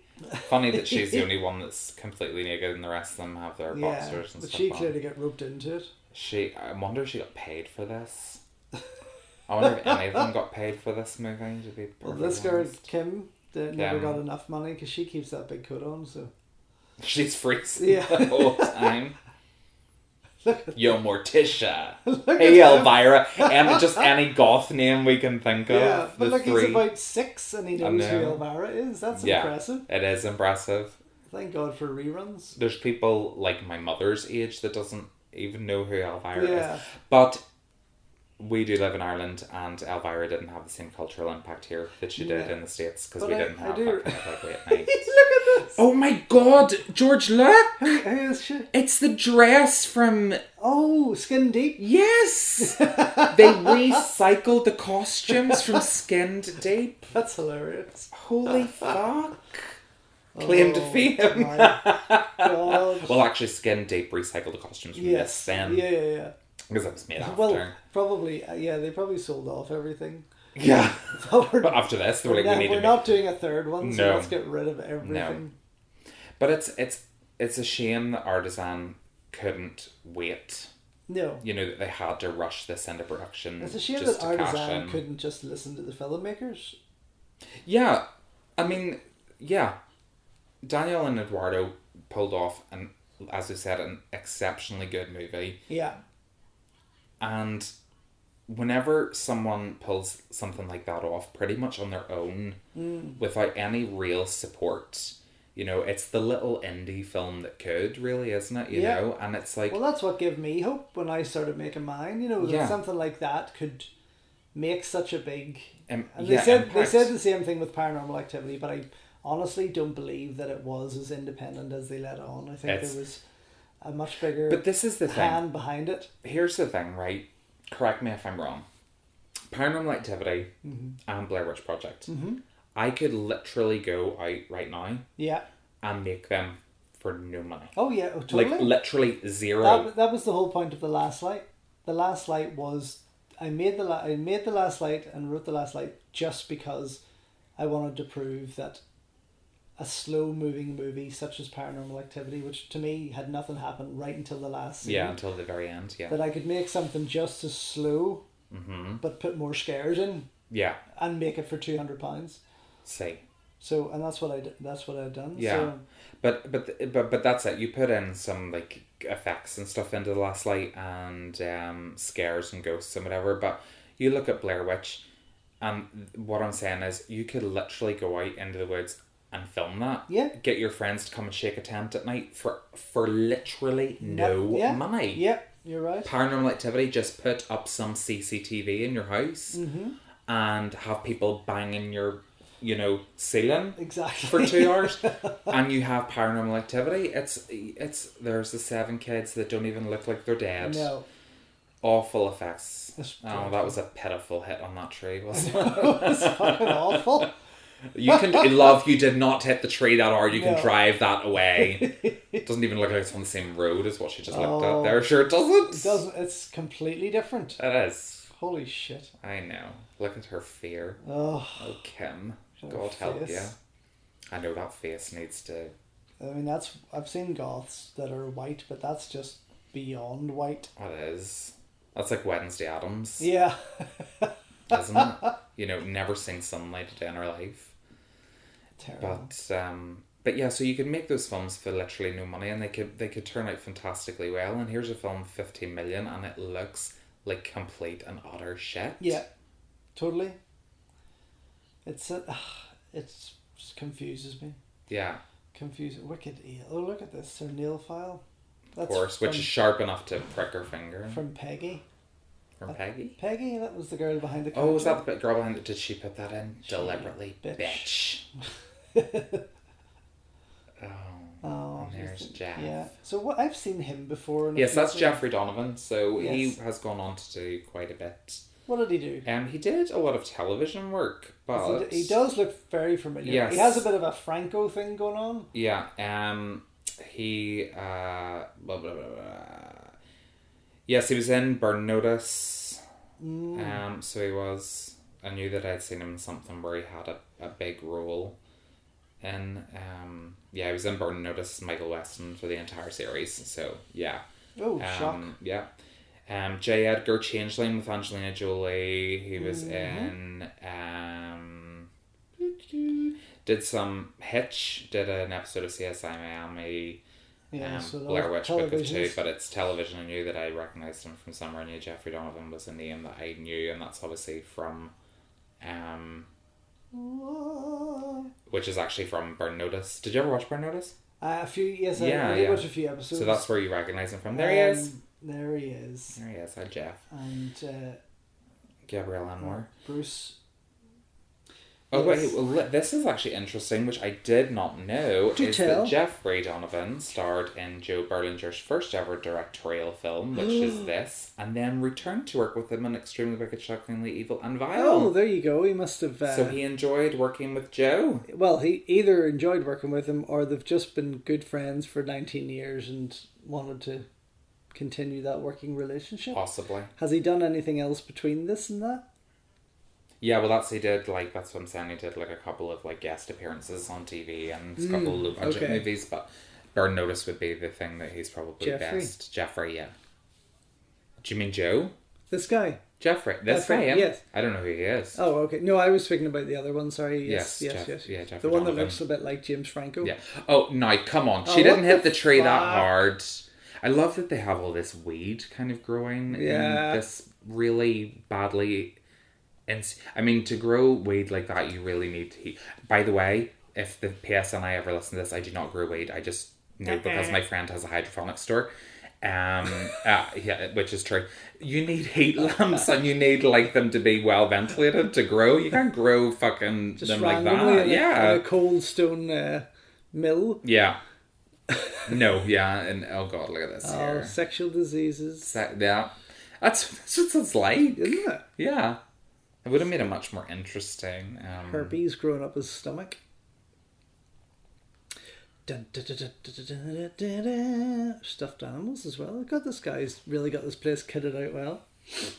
Funny that she's the only one that's completely naked and the rest of them have their boxers and but stuff she on. clearly got roped into it. I wonder if she got paid for this. I wonder if any of them got paid for this movie, to be perfectly Well, this girl, honest. Kim, never got enough money because she keeps that big coat on, so... She's freezing the whole time. Yo, Morticia. Hey, Elvira. And just any goth name we can think of. Yeah, but look, he's about 6 and he knows who Elvira is. That's impressive. It is impressive. Thank God for reruns. There's people like my mother's age that doesn't even know who Elvira is. Yeah. But we do live in Ireland, and Elvira didn't have the same cultural impact here that she did in the States, because we didn't have that kind of like late night. Look at this! Oh my God, George, look! Who is she? It's the dress from... Oh, Skin Deep? Yes! They recycled the costumes from Skinned Deep. That's hilarious. Holy fuck. Claim to fame. My God. Well, actually, Skinned Deep recycled the costumes from this then. Yeah. Because it was made after. Well, probably, they probably sold off everything. Yeah. But after this, they were like, we're not doing a third one, so let's get rid of everything. No. But it's a shame that Artisan couldn't wait. No. You know, that they had to rush this into production. It's a shame that Artisan couldn't just listen to the filmmakers. Yeah. I mean, yeah. Daniel and Eduardo pulled off, as we said, an exceptionally good movie. Yeah. And whenever someone pulls something like that off pretty much on their own, without any real support, you know, it's the little indie film that could, really, isn't it? You know? And it's like... Well, that's what gave me hope when I started making mine, you know, that something like that could make such a big... and they said the same thing with Paranormal Activity, but I honestly don't believe that it was as independent as they let on. I think there was a much bigger hand behind it. Here's the thing, right? Correct me if I'm wrong. Paranormal Activity and Blair Witch Project. I could literally go out right now and make them for no money. Oh yeah, totally. Like literally zero. That was the whole point of The Last Light. The Last Light was I made the Last Light and wrote The Last Light just because I wanted to prove that a slow moving movie such as Paranormal Activity, which to me had nothing happen right until the last scene. Yeah, until the very end, that I could make something just as slow but put more scares in. Yeah. And make it for £200. See. So, and that's what I'd done. Yeah. So, but that's it. You put in some like effects and stuff into The Last Light and scares and ghosts and whatever, but you look at Blair Witch, and what I'm saying is you could literally go out into the woods and film that. Yeah. Get your friends to come and shake a tent at night for literally no money. Yeah, you're right. Paranormal Activity, just put up some CCTV in your house and have people banging your, ceiling for 2 hours, and you have Paranormal Activity. It's there's the 7 kids that don't even look like they're dead. No. Awful effects. That was a pitiful hit on that tree, wasn't it? It was fucking awful. You did not hit the tree that hard. You can drive that away. It doesn't even look like it's on the same road as what she just looked at there. Sure it doesn't. It doesn't. It's completely different. It is. Holy shit. I know. Look at her fear. Oh, Kim. God help you. I know that face needs to... I mean, I've seen goths that are white, but that's just beyond white. It is. That's like Wednesday Addams. Yeah. Isn't it? Never seen sunlight a day in her life. Terrible. But yeah, so you could make those films for literally no money, and they could turn out fantastically well. And here's a film, 15 million, and it looks like complete and utter shit. Yeah, totally. It confuses me. Yeah. Confusing. Wicked eel. Oh, look at this. Her nail file. That's of course, which is sharp enough to prick her finger. From Peggy. From Peggy? Peggy, that was the girl behind the counter. Oh, was that the girl behind it? Did she put that in? Deliberately. Bitch. Oh, and there's Jeff. Yeah. So I've seen him before. Yes, that's Jeffrey Donovan. So he has gone on to do quite a bit. What did he do? He did a lot of television work, but he does look very familiar. Yes. He has a bit of a Franco thing going on. Yeah. He blah, blah, blah, blah. Yes, he was in Burn Notice. So he was. I knew that I'd seen him in something where he had a big role in. He was in Burn Notice, Michael Weston for the entire series. So yeah. Oh, shock. Yeah. J. Edgar Changeling with Angelina Jolie. He was in. Did some Hitch. Did an episode of CSI Miami. Yeah, so Blair Witch Book of Two, but it's television. I knew that I recognised him from somewhere. I knew Jeffrey Donovan was a name that I knew, and that's obviously from, which is actually from Burn Notice. Did you ever watch Burn Notice? A few, yes, I watched a few episodes. So that's where you recognise him from. There he is. There he is. There he is. Hi, Jeff. And Gabrielle Anwar. Bruce. Oh, wait, well, this is actually interesting, which I did not know, that Jeffrey Donovan starred in Joe Berlinger's first ever directorial film, which is this, and then returned to work with him on Extremely Wicked, Shockingly Evil and Vile. Oh, there you go. He must have... So he enjoyed working with Joe. Well, he either enjoyed working with him, or they've just been good friends for 19 years and wanted to continue that working relationship. Possibly. Has he done anything else between this and that? Yeah, well, that's what I'm saying, he did like a couple of like guest appearances on TV and a couple of low-budget movies, but Burn Notice would be the thing that he's probably best. Jeffrey, yeah. Do you mean Joe? This guy? Jeffrey. This guy, yes. I don't know who he is. Oh, okay. No, I was speaking about the other one, sorry. Yes. Yeah, Jeffrey the one Donovan. that looks a bit like James Franco. Yeah. Oh, no, come on. She didn't hit the tree that hard. I love that they have all this weed kind of growing in this really badly... I mean, to grow weed like that, you really need to... By the way, if the PSN I ever listen to this, I do not grow weed. I just know because my friend has a hydroponics store. Which is true. You need heat lamps and you need like them to be well ventilated to grow. You can't grow fucking just them like that. In a cold stone mill. Yeah. No, yeah. And oh god, look at this here. Sexual diseases. Yeah. That's what it's like. Isn't it? Yeah. It would have made it much more interesting. Herpes growing up his stomach. Stuffed animals as well. God, this guy's really got this place kitted out well.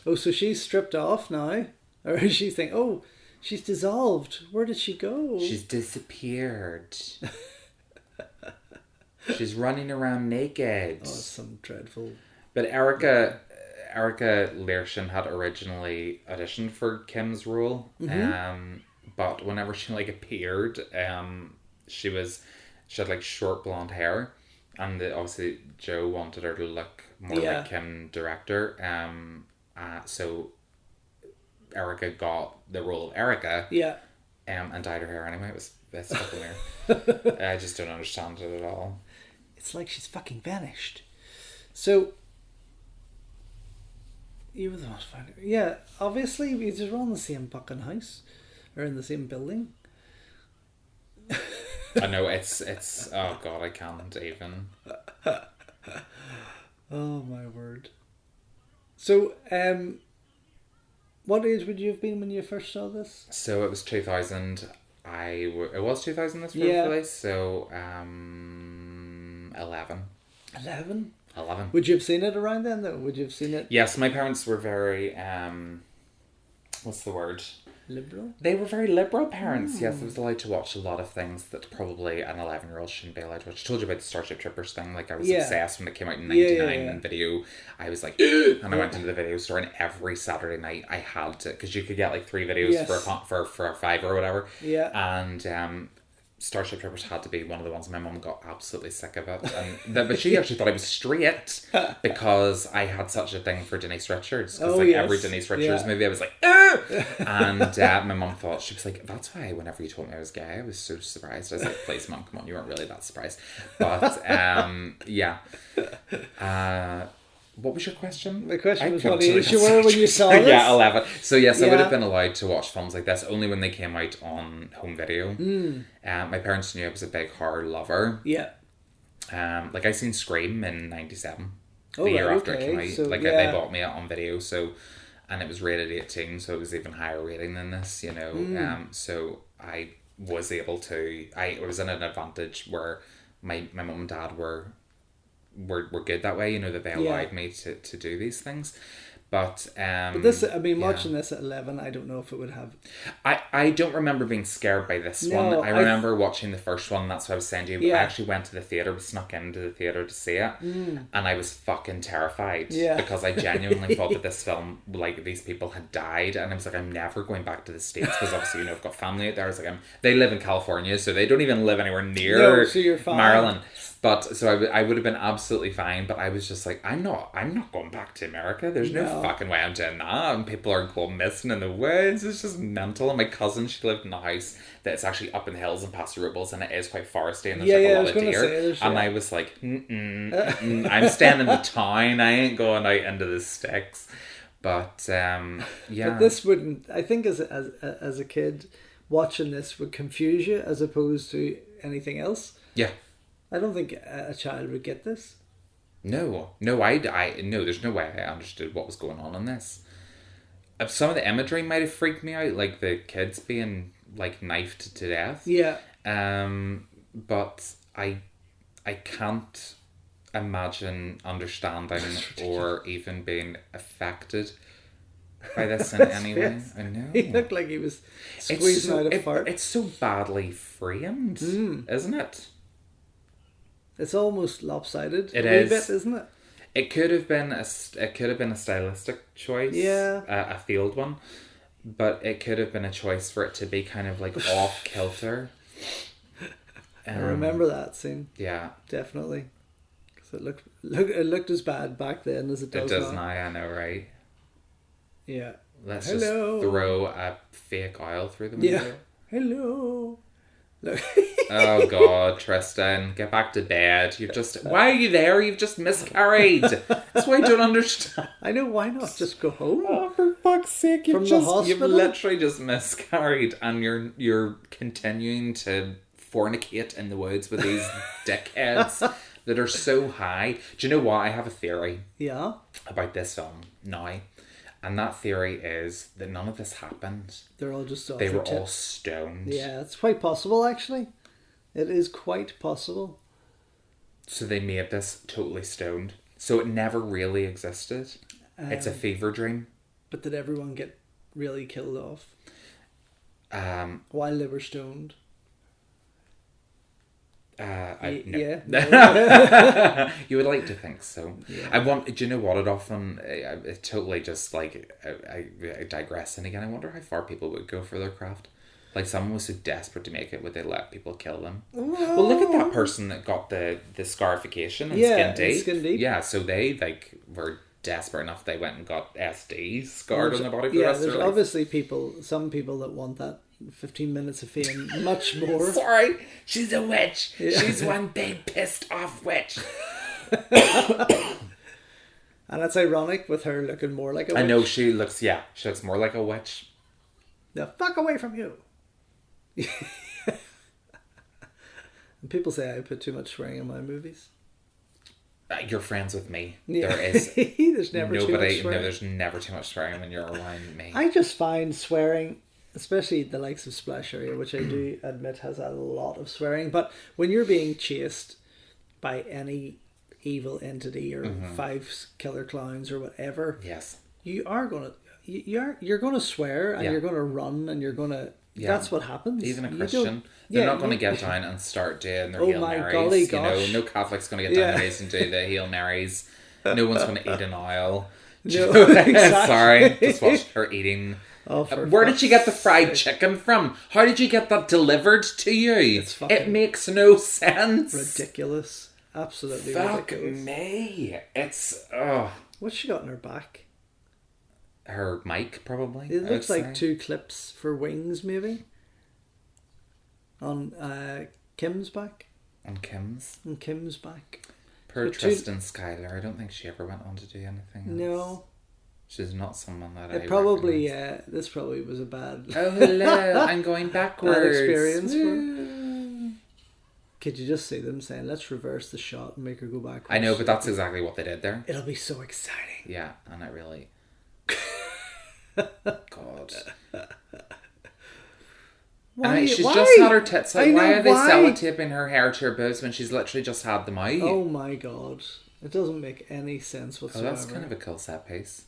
Oh, so she's stripped off now? Or she's thinking, oh, she's dissolved. Where did she go? She's disappeared. She's running around naked. Oh, some dreadful... But Erica Lershin had originally auditioned for Kim's role, but whenever she like appeared, she had like short blonde hair, and obviously Joe wanted her to look more like Kim director. So Erica got the role of Erica. Yeah. And dyed her hair anyway. It's fucking weird. I just don't understand it at all. It's like she's fucking vanished. So. You were the most funny. Yeah, obviously we just run the same fucking house, or in the same building. I know it's. Oh god, I can't even. Oh my word. So, what age would you have been when you first saw this? So it was 2000. It was 2000 this release. So 11. 11. 11. Would you have seen it around then, though? Would you have seen it? Yes, my parents were very, what's the word? Liberal? They were very liberal parents. Yes, I was allowed to watch a lot of things that probably an 11-year-old shouldn't be allowed to watch. I told you about the Starship Troopers thing. Like, I was obsessed when it came out in 99 in video. I was like, and I went into the video store, and every Saturday night I had to, because you could get like 3 videos for a $5 or whatever. Yeah. And Starship Troopers had to be one of the ones. My mum got absolutely sick of it, but she actually thought I was straight because I had such a thing for Denise Richards. Because every Denise Richards movie, I was like, and my mum thought, she was like, that's why whenever you told me I was gay, I was so surprised. I was like, please, mum, come on, you weren't really that surprised. But what was your question? My question was what age you were when you saw this? Yeah, 11. So yes, I would have been allowed to watch films like this only when they came out on home video. My parents knew I was a big horror lover. Yeah. Like I seen Scream in 97. The year after it came out. So, they bought me it on video, and it was rated 18, so it was even higher rating than this, you know. So I was able to... I was in an advantage where my mum and dad were good that way, you know, that they allowed me to do these things. But this, I mean, watching this at 11, I don't know if it would have. I don't remember being scared by this one. I remember watching the first one. That's what I was saying to you. I actually went to the theatre, we snuck into the theatre to see it, and I was fucking terrified because I genuinely thought that this film, like, these people had died, and I was like, I'm never going back to the States because obviously, you know, I've got family out there. I was like, they live in California, so they don't even live anywhere near so you're fine. Maryland. But so I would have been absolutely fine, but I was just like, I'm not going back to America. There's no fucking way I'm doing that. And people are going missing in the woods. It's just mental. And my cousin, she lived in a house that's actually up in the hills in Paso Robles, and it is quite foresty, and there's a lot of deer. And I was like, I'm staying in the town. I ain't going out into the sticks. But But this wouldn't. I think as a kid, watching this would confuse you as opposed to anything else. Yeah. I don't think a child would get this. No, there's no way I understood what was going on in this. Some of the imagery might have freaked me out, like the kids being like knifed to death. Yeah. But I can't imagine understanding or even being affected by this in any way. I know. He looked like he was squeezing out a fart. It's so badly framed, isn't it? It's almost lopsided. It is. A bit, isn't it? It could have been a stylistic choice. Yeah. A field one. But it could have been a choice for it to be kind of like off kilter. I remember that scene. Yeah. Definitely. Because it looked as bad back then as it does now. It does now, I know, right? Yeah. Let's just throw a fake oil through the window. Yeah. Hello. Look. Oh God, Tristan, get back to bed. Why are you there? You've just miscarried. That's why I don't understand. I know, why not just go home? Oh, for fuck's sake, the hospital? You've literally just miscarried, and you're continuing to fornicate in the woods with these dickheads that are so high. Do you know what? I have a theory. Yeah. About this film now. And that theory is that none of this happened. They're all just They were all stoned. Yeah, it's quite possible, actually. It is quite possible. So they made this totally stoned. So it never really existed. It's a fever dream. But did everyone get really killed off? While they were stoned? No. Yeah. You would like to think so. Yeah. Do you know what? It often, it totally just like, I digress. And again, I wonder how far people would go for their craft. Like, someone was so desperate to make it, would they let people kill them? Well, look at that person that got the scarification and skin deep. Yeah, so they were desperate enough they went and got SDs scarred on their body for the rest of their life. Obviously some people that want that 15 minutes of fame much more. Sorry, she's a witch. Yeah. She's one big pissed off witch. And it's ironic with her looking more like a witch. I know, she looks more like a witch. The fuck away from you. And people say I put too much swearing in my movies. You're friends with me. Yeah. There is there's never too much swearing. No, there's never too much swearing when you're around me. I just find swearing, especially the likes of Splash Area, which I do admit has a lot of swearing, but when you're being chased by any evil entity or 5 killer clowns or whatever, yes, you're gonna swear and you're gonna run and you're gonna. Yeah. That's what happens. Even a Christian, they're not going to get down and start doing their Hail Marys. No Catholic's going to get down and do the Hail Marys. No one's going to eat an oil. No, exactly. Sorry, just watch her eating. Where did you get the fried chicken from? How did you get that delivered to you? It makes no sense. Ridiculous. Absolutely Fuck ridiculous. Me. It's What's she got in her back? Her mic, probably. It looks like 2 clips for wings, maybe. On Kim's back. On Kim's back. Per Tristan Schuyler, I don't think she ever went on to do anything else. No. She's not someone that I probably, this probably was a bad... Oh, hello, I'm going backwards. Bad experience for her. Could you just see them saying, let's reverse the shot and make her go backwards? I know, but that's exactly what they did there. It'll be so exciting. Yeah, and it really... God. She's just had her tits out. Why are they sellotaping her hair to her boobs when she's literally just had them out? Oh my God. It doesn't make any sense whatsoever. Oh, that's kind of a cool set piece.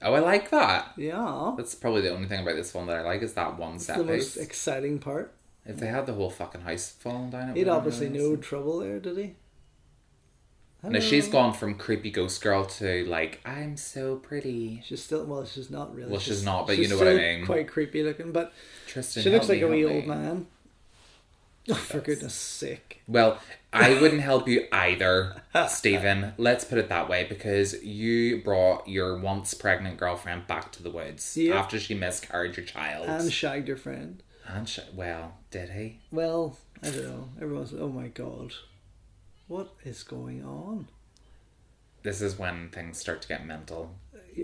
Oh, I like that. Yeah. That's probably the only thing about this film that I like is that one set The piece. most exciting part. If they had the whole fucking house falling down, He'd obviously no trouble there, did he? No, she's gone from creepy ghost girl to like, I'm so pretty. She's still, well, she's not really. Well, she's not, but you know what I mean. Quite creepy looking, but Tristan, she looks like a wee old man. Oh, for goodness sake. Well, I wouldn't help you either, Stephen. Let's put it that way, because you brought your once pregnant girlfriend back to the woods after she miscarried your child. And shagged your friend. Well, did he? Well, I don't know. Everyone's, oh my god. What is going on? This is when things start to get mental.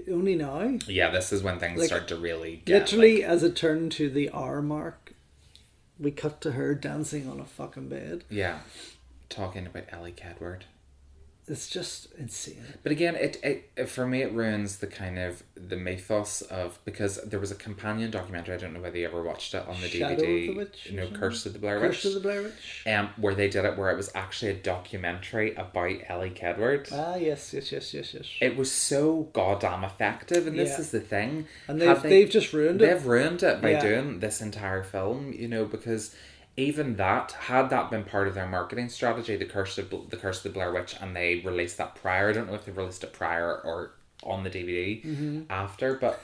Only now? Yeah, this is when things start to really get... Literally, as it turned to the hour mark, we cut to her dancing on a fucking bed. Yeah. Talking about Ellie Kedward. It's just insane. But again, it for me, it ruins the kind of the mythos of, because there was a companion documentary, I don't know whether you ever watched it on the Shadow DVD. of the Witch? No, Curse of the Blair Witch. Curse of the Blair Witch. Where they did it, where it was actually a documentary about Ellie Kedward. Ah, yes. It was so goddamn effective, and this is the thing. And they've just ruined it. They've ruined it by doing this entire film, you know, because even that, had that been part of their marketing strategy, the Curse of the Blair Witch, and they released that prior. I don't know if they released it prior or on the DVD after, but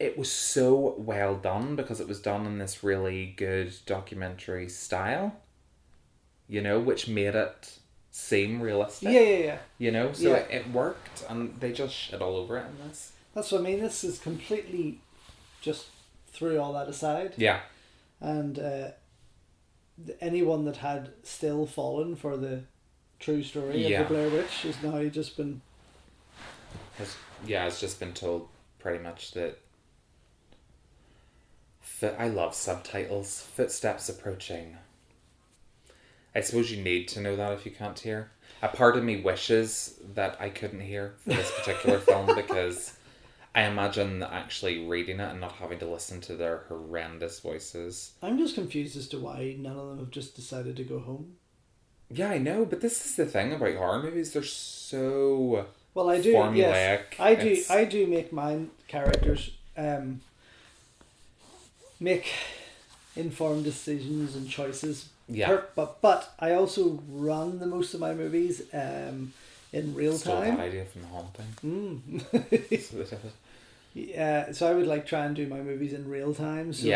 it was so well done because it was done in this really good documentary style, you know, which made it seem realistic. Yeah. You know, so it worked, and they just shit all over it in this. That's what I mean. This is completely just threw all that aside. Yeah. And anyone that had still fallen for the true story of the Blair Witch has now just been... It's just been told pretty much that... I love subtitles. Footsteps approaching. I suppose you need to know that if you can't hear. A part of me wishes that I couldn't hear for this particular film, because I imagine actually reading it and not having to listen to their horrendous voices. I'm just confused as to why none of them have just decided to go home. Yeah, I know, but this is the thing about horror movies. They're so formulaic. Yes, I do make my characters make informed decisions and choices. Yeah. But I also run the most of my movies in real Stole time. that idea from The Haunting. Yeah, so I would try and do my movies in real time, so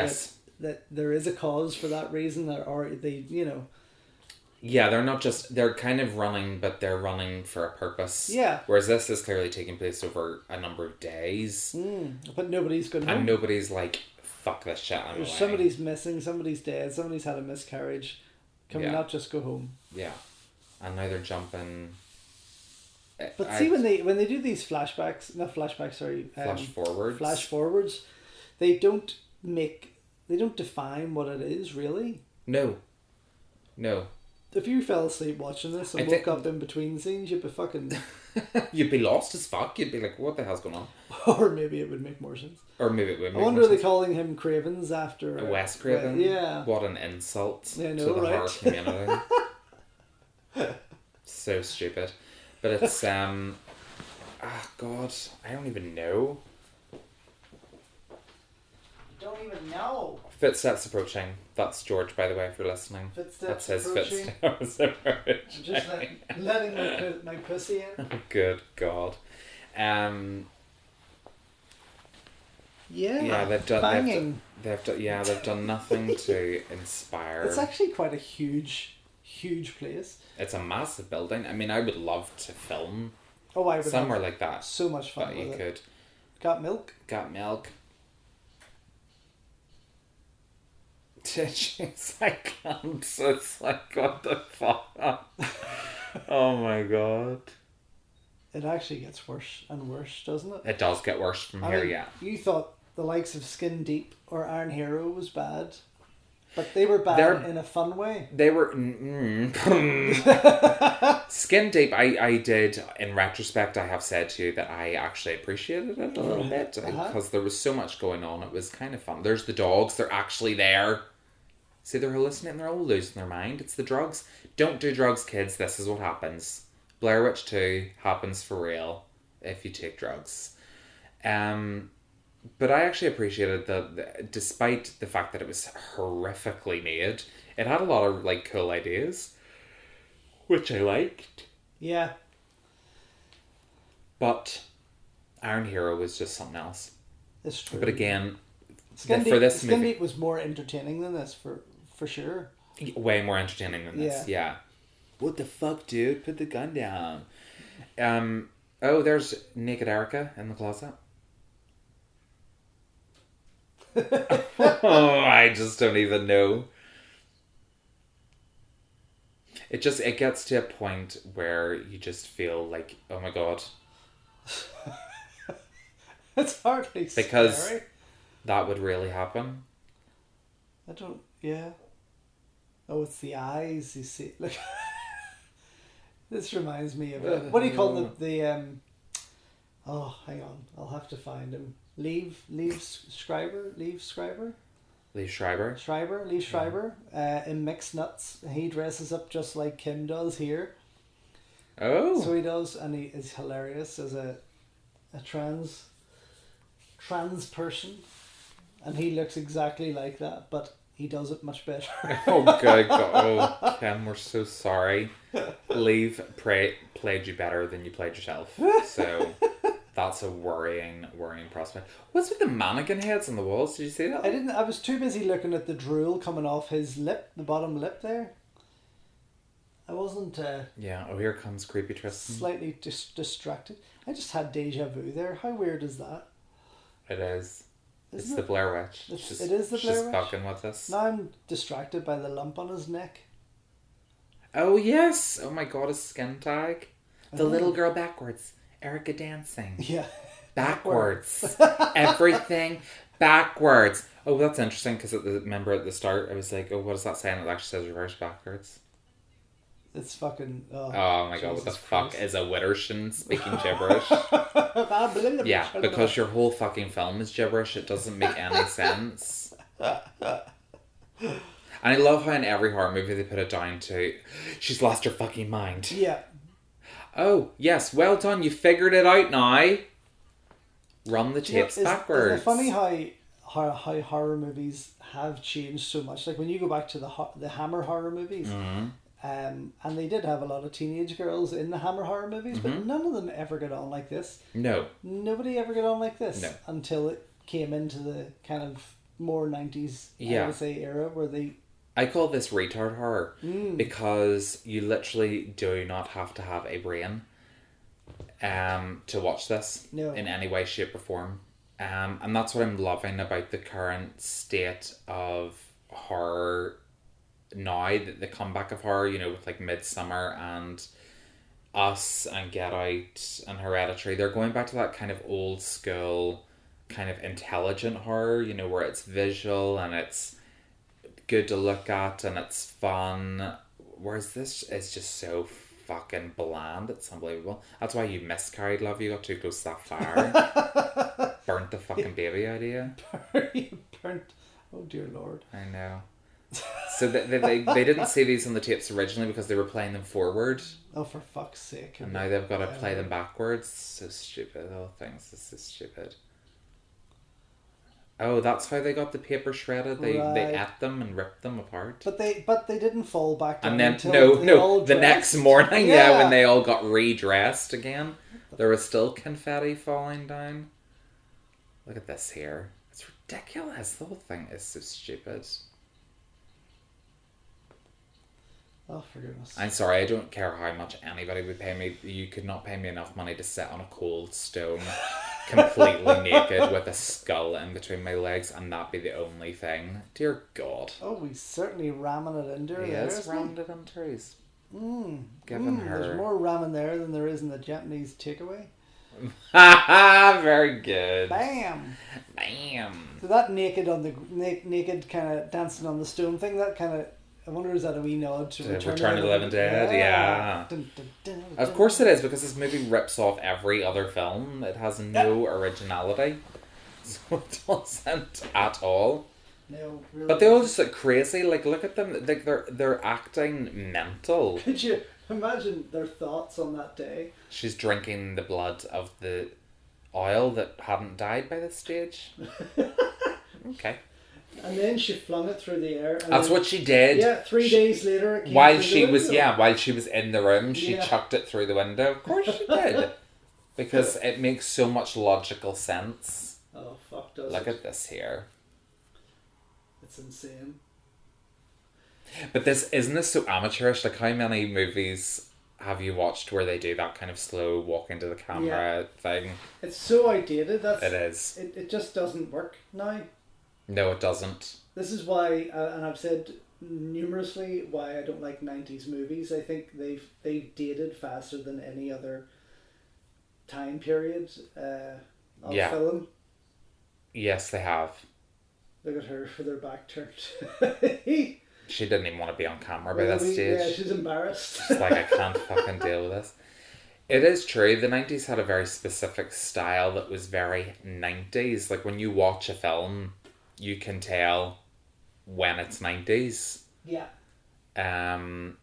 that there is a cause for that reason, or they, you know. Yeah, they're not just, they're kind of running, but they're running for a purpose. Yeah. Whereas this is clearly taking place over a number of days. But nobody's going home. And nobody's like, fuck this shit, I'm away. Somebody's missing, somebody's dead, somebody's had a miscarriage. Can we not just go home? Yeah. And now they're jumping... But see, when they do these flash forwards, flash forwards, they don't define what it is, really. No. If you fell asleep watching this and woke up in between scenes, you'd be fucking... You'd be lost as fuck. You'd be like, what the hell's going on? Or maybe it would make more sense. I wonder, are they calling him Cravens after... Wes Craven? Yeah. What an insult to the horror community. So stupid. But it's, God, I don't even know. Don't even know. Footsteps approaching. That's George, by the way, if you're listening. Footsteps That's his approaching. footsteps approaching. Just letting my pussy in. Good God. Yeah, they've done banging. They've done nothing to inspire. It's actually quite a huge place. It's a massive building. I mean, I would love to film I would somewhere like that. So much fun. But you could. Got milk? She's like, it's like, what the fuck? Oh my God. It actually gets worse and worse, doesn't it? It does get worse from here, yeah. You thought the likes of Skin Deep or Iron Hero was bad, but they were bad in a fun way. They were... Skin Deep, I did, in retrospect, I have said to you that I actually appreciated it a little bit, because there was so much going on. It was kind of fun. There's the dogs, they're actually there. See, they're hallucinating, they're all losing their mind. It's the drugs. Don't do drugs, kids. This is what happens. Blair Witch 2 happens for real if you take drugs. But I actually appreciated despite the fact that it was horrifically made, it had a lot of like cool ideas, which I liked. Yeah. But Iron Hero was just something else. It's true. But again, Skin for this Deep movie, was more entertaining than this for sure. Way more entertaining than this. Yeah. What the fuck, dude? Put the gun down. Oh, there's naked Erica in the closet. Oh, I just don't even know. It gets to a point where you just feel like, oh my god. It's hardly because scary. That would really happen. Yeah. Oh, it's the eyes, you see. Look. This reminds me of what do you call the oh, hang on, I'll have to find him. Leave Schreiber. In Mixed Nuts. He dresses up just like Kim does here. Oh. So he does, and he is hilarious as a trans person, and he looks exactly like that, but he does it much better. Oh good God. Oh, Kim, we're so sorry. Leave played you better than you played yourself. So that's a worrying prospect. What's with the mannequin heads on the walls? Did you see that? I didn't. I was too busy looking at the drool coming off his lip, the bottom lip there. I wasn't. Yeah. Oh, here comes creepy Tristan. Slightly distracted. I just had deja vu there. How weird is that? It is. It's Isn't the Blair Witch. It is the Blair Witch. She's fucking with us. Now I'm distracted by the lump on his neck. Oh yes! Oh my god, his skin tag. The little girl backwards. Erica dancing. Yeah. Backwards. Everything backwards. Oh, that's interesting because remember at the start I was like, oh, what does that say? And it actually says reverse backwards. It's fucking... Oh my god, what the fuck is a Wittershin speaking gibberish? Yeah, because your whole fucking film is gibberish, it doesn't make any sense. And I love how in every horror movie they put it down to, she's lost her fucking mind. Yeah. Oh, yes, well done, you figured it out now. Run the tapes backwards. Isn't it funny how horror movies have changed so much? Like when you go back to the Hammer horror movies... Mm-hmm. And they did have a lot of teenage girls in the Hammer horror movies, but none of them ever got on like this. No. Nobody ever got on like this. No. Until it came into the kind of more 90s, I would say, era where they... I call this retard horror because you literally do not have to have a brain to watch this in any way, shape or form. And that's what I'm loving about the current state of horror now, the comeback of horror, you know, with like Midsummer and Us and Get Out and Hereditary. They're going back to that kind of old school kind of intelligent horror, you know, where it's visual and it's good to look at and it's fun, whereas this is just so fucking bland. It's unbelievable. That's why you miscarried, love. You got too close to that fire. Burnt the fucking baby out of you. Burnt. Oh dear Lord. I know. So they didn't see these on the tapes originally because they were playing them forward. Oh, for fuck's sake. And now they've got to play them backwards. So stupid. The whole thing's is so stupid. Oh, that's how they got the paper shredded. They ate them and ripped them apart. But they didn't fall back down. And then the next morning, when they all got redressed again, there was still confetti falling down. Look at this here. It's ridiculous. The whole thing is so stupid. Oh, for goodness. I'm sorry, I don't care how much anybody would pay me. You could not pay me enough money to sit on a cold stone, completely naked with a skull in between my legs, and that be the only thing. Dear God. Oh, he's certainly ramming it into her. He is ramming it into her. He's giving her... There's more ramming there than there is in the Japanese takeaway. Very good. Bam. So that naked kind of dancing on the stone thing, that kind of... I wonder, is that a wee nod to Return of the Living Dead? Yeah. Of course it is, because this movie rips off every other film. It has no originality. So it doesn't at all. No, really. But they all just look crazy. Like, look at them. Like, they're acting mental. Could you Imagine their thoughts on that day. She's drinking the blood of the oil that hadn't died by this stage. Okay. And then she flung it through the air. That's what she did. Yeah, 3 days later it came while through she the was window. while she was in the room, she chucked it through the window. Of course she did. Because it makes so much logical sense. Oh, fuck, does Look it? at this here. It's insane. But isn't this so amateurish? Like, how many movies have you watched where they do that kind of slow walk into the camera thing? It's so outdated. It is. It just doesn't work now. No, it doesn't. This is why, and I've said numerously why I don't like 90s movies. I think they've dated faster than any other time period of film. Yes, they have. Look at her with her back turned. She didn't even want to be on camera by this stage. Yeah, she's embarrassed. She's like, I can't fucking deal with this. It is true. The 90s had a very specific style that was very 90s. Like, when you watch a film, you can tell when it's 90s. Yeah. And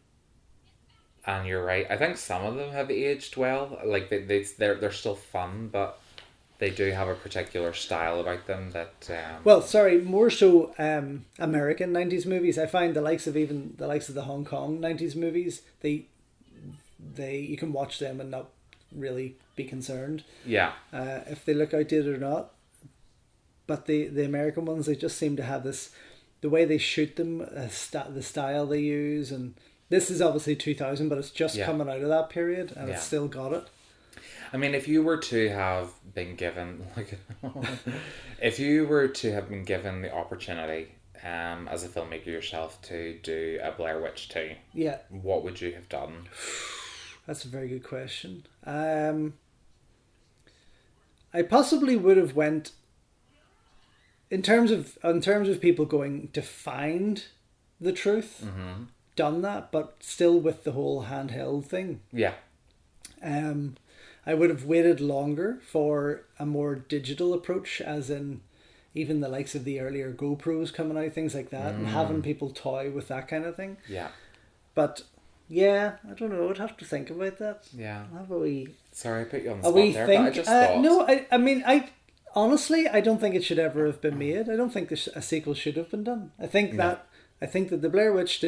you're right. I think some of them have aged well. Like, they're still fun, but they do have a particular style about them that... Well, sorry, more so American 90s movies. I find the likes of the Hong Kong 90s movies, they you can watch them and not really be concerned. Yeah. If they look outdated or not. But the American ones, they just seem to have this, the way they shoot them, the style they use, and this is obviously 2000, but it's just coming out of that period, and it's still got it. I mean, if you were to have been given, if you were to have been given the opportunity, as a filmmaker yourself, to do a Blair Witch 2, what would you have done? That's a very good question. I possibly would have went, in terms of people going to find the truth, done that, but still with the whole handheld thing. Yeah. I would have waited longer for a more digital approach, as in even the likes of the earlier GoPros coming out, things like that, and having people toy with that kind of thing. Yeah. But yeah, I don't know. I'd have to think about that. Yeah. Have a wee. Sorry, I put you on the spot there, think. but I just thought. No, I mean, honestly, I don't think it should ever have been made. I don't think a sequel should have been done. I think that the Blair Witch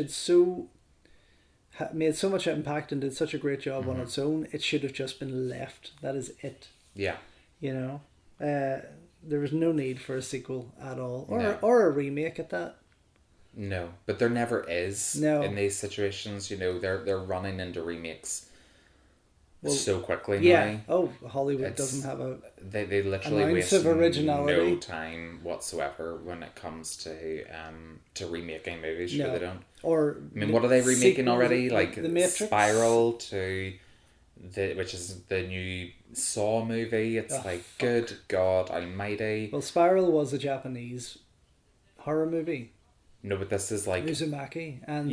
made so much impact and did such a great job on its own. It should have just been left. That is it. Yeah. You know, there was no need for a sequel at all, or a remake at that. No, but there never is. No. In these situations, you know, they're running into remakes so quickly Yeah. now. Oh, Hollywood doesn't have They literally ounce waste of originality. no time whatsoever when it comes to remaking movies. Sure, No. they don't. Or I mean, what are they remaking already? Like The Matrix? Spiral to which is the new Saw movie. It's good God Almighty. Well, Spiral was a Japanese horror movie. No, but this is like Uzumaki, and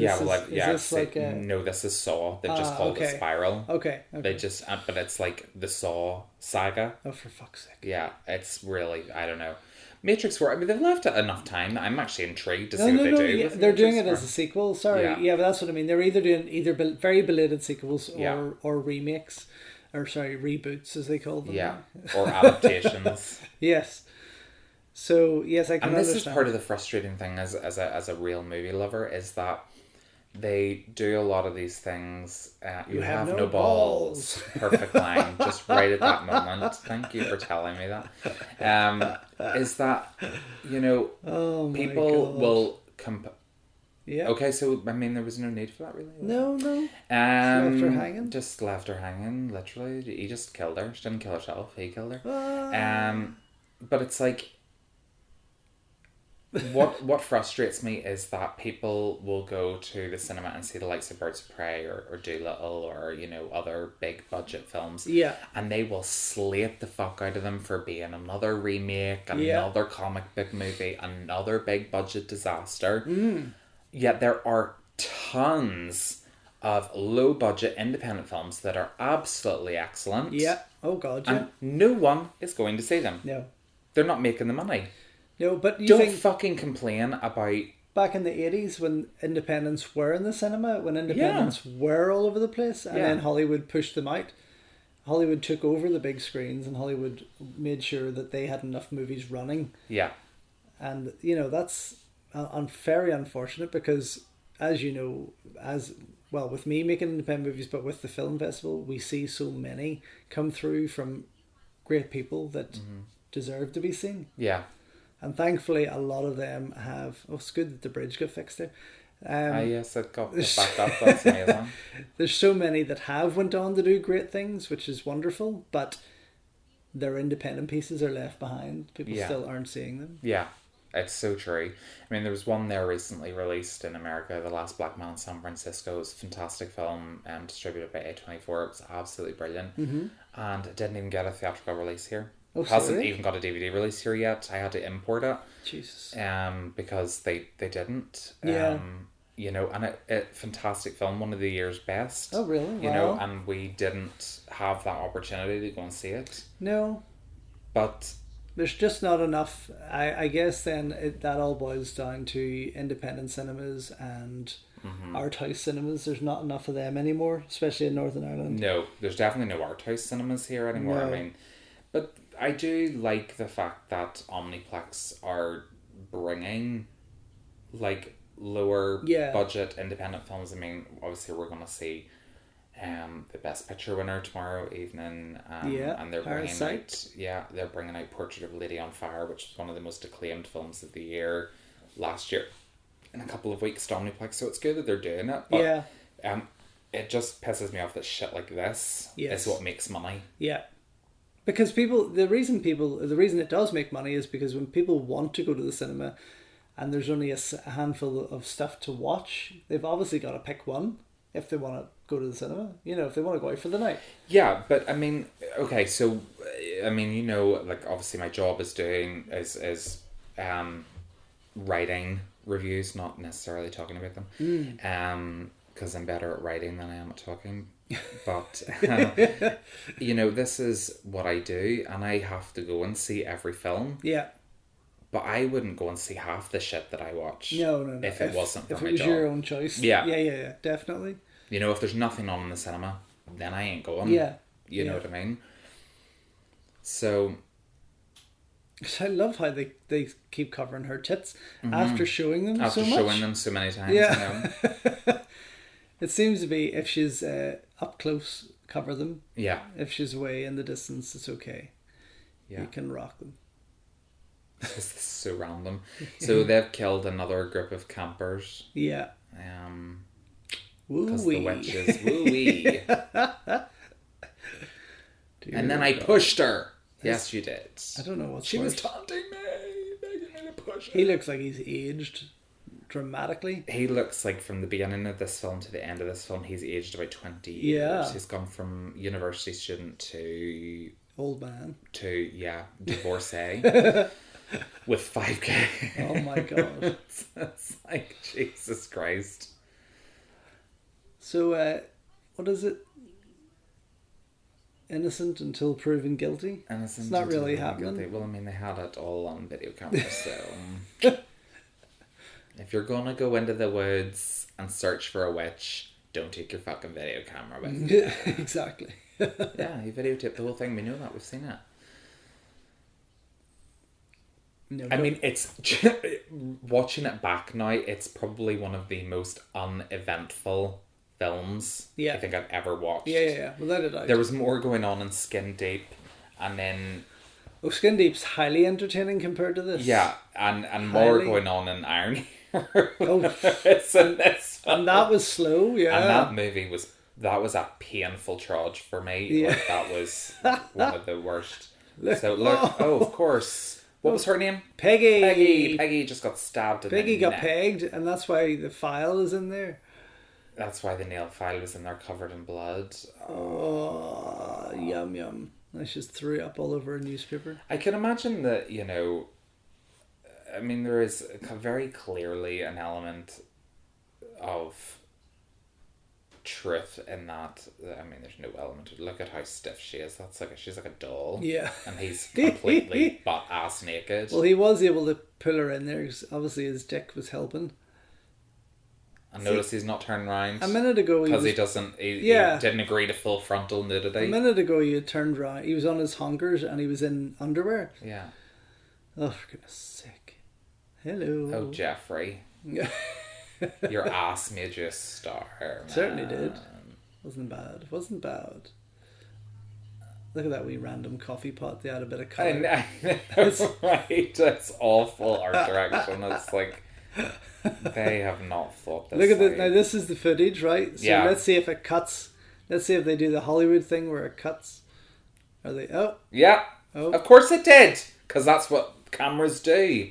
no, this is Saw. They've just called it Spiral. Okay. They just, but it's like the Saw saga. Oh, for fuck's sake! Yeah, it's really, I don't know. Matrix 4. I mean, they've left it enough time. I'm actually intrigued to see what they do. Yeah, with they're Matrix doing it 4. as a sequel. Sorry, Yeah. but that's what I mean. They're either doing very belated sequels or remakes, or reboots as they call them. Yeah, or adaptations. Yes. So yes, I can And this understand. is part of the frustrating thing as a real movie lover, is that they do a lot of these things. You have no balls. Perfect line, just right at that moment. Thank you for telling me that. Is that, you know, people will Yeah. Okay, so I mean, there was no need for that, really. No. Left her hanging. Just left her hanging. Literally, he just killed her. She didn't kill herself. He killed her. But it's like, what frustrates me is that people will go to the cinema and see the likes of Birds of Prey or Dolittle or, you know, other big budget films. Yeah. And they will slate the fuck out of them for being another remake, another comic book movie, another big budget disaster. Yet there are tons of low budget independent films that are absolutely excellent. Yeah. Oh God. Yeah. And no one is going to see them. No. They're not making the money. No, but Don't fucking complain about back in the 80s when independents were in the cinema, when independents were all over the place, and then Hollywood pushed them out. Hollywood took over the big screens, and Hollywood made sure that they had enough movies running. Yeah. And, you know, that's very unfortunate because, as you know, with me making independent movies, but with the film festival, we see so many come through from great people that deserve to be seen. Yeah. And thankfully, a lot of them have... Oh, it's good that the bridge got fixed there. Yes, it got back up. That's amazing. There's so many that have went on to do great things, which is wonderful, but their independent pieces are left behind. People still aren't seeing them. Yeah, it's so true. I mean, there was one there recently released in America, The Last Black Man in San Francisco. It was a fantastic film, distributed by A24. It was absolutely brilliant. And it didn't even get a theatrical release here. Oh, hasn't even got a DVD release here yet. I had to import it. Jesus. Because they didn't. Yeah. You know, and it fantastic film, one of the year's best. Oh, really? Wow. You know, and we didn't have that opportunity to go and see it. No. But there's just not enough. I guess then that all boils down to independent cinemas and art house cinemas. There's not enough of them anymore, especially in Northern Ireland. No, there's definitely no art house cinemas here anymore. No. I mean, but I do like the fact that Omniplex are bringing like lower budget independent films. I mean, obviously we're going to see the Best Picture winner tomorrow evening, and they're Parasite. they're bringing out Portrait of a Lady on Fire, which was one of the most acclaimed films of the year last year, in a couple of weeks to Omniplex. So it's good that they're doing it, but it just pisses me off that shit like this is what makes money. Yeah. Because the reason it does make money is because when people want to go to the cinema and there's only a handful of stuff to watch, they've obviously got to pick one if they want to go to the cinema. You know, if they want to go out for the night. Yeah, but I mean, okay, so I mean, you know, like obviously my job is writing reviews, not necessarily talking about them. Because I'm better at writing than I am at talking. But, you know, this is what I do, and I have to go and see every film. Yeah. But I wouldn't go and see half the shit that I watch. No. If it wasn't for my job. If it was your own choice. Yeah. Yeah, definitely. You know, if there's nothing on in the cinema, then I ain't going. Yeah. You know what I mean? So... I love how they keep covering her tits after showing them so much. After showing them so many times. Yeah. You know? It seems to be if she's up close, cover them. Yeah. If she's way in the distance, it's okay. Yeah. You can rock them. This is so random. So they've killed another group of campers. Yeah. Because the witches. Woo-wee. And then I pushed her. Yes, you did. I don't know what she was taunting me, begging me to push her. He looks like he's aged dramatically. He looks like from the beginning of this film to the end of this film, he's aged about 20 years. Yeah. He's gone from university student to... old man. To, divorcee. With 5k. Oh my god. It's like, Jesus Christ. So, what is it? Innocent until proven guilty? Innocent. It's not really happening. Guilty. Well, I mean, they had it all on video camera, so... If you're gonna go into the woods and search for a witch, don't take your fucking video camera with you. Exactly. Yeah, he videotaped the whole thing. We know that. We've seen it. No, I mean, it's... watching it back now, it's probably one of the most uneventful films I think I've ever watched. Yeah. Without a doubt. There was more going on in Skin Deep, and then... Oh, Skin Deep's highly entertaining compared to this. Yeah, and more going on in Iron Eaters in this one. And that was slow, yeah. And that movie was a painful trudge for me. Yeah. Like, that was one of the worst. So look, of course. What was her name? Peggy. Peggy just got stabbed in Peggy the got neck. pegged, and that's why the file is in there. That's why the nail file was in there covered in blood. Oh, yum. I just threw up all over a newspaper. I can imagine that, you know, I mean, there is very clearly an element of truth in that. I mean, there's no element of, look at how stiff she is. She's like a doll. Yeah. And he's completely butt-ass naked. Well, he was able to pull her in there because obviously his dick was helping. And notice he's not turning around. A minute ago because he didn't agree to full frontal nudity. A minute ago he had turned around. He was on his honkers and he was in underwear. Yeah. Oh, for goodness sake. Hello. Oh, Jeffrey. Your ass made you a star, man. Certainly did. Wasn't bad. Look at that wee random coffee pot. They had a bit of colour. I know, right? It's awful art direction. It's like they have not thought this. Look at this. Now this is the footage, right? So yeah. Let's see if it cuts. Let's see if they do the Hollywood thing where it cuts. Are they? Oh. Yeah. Oh. Of course it did, because that's what cameras do.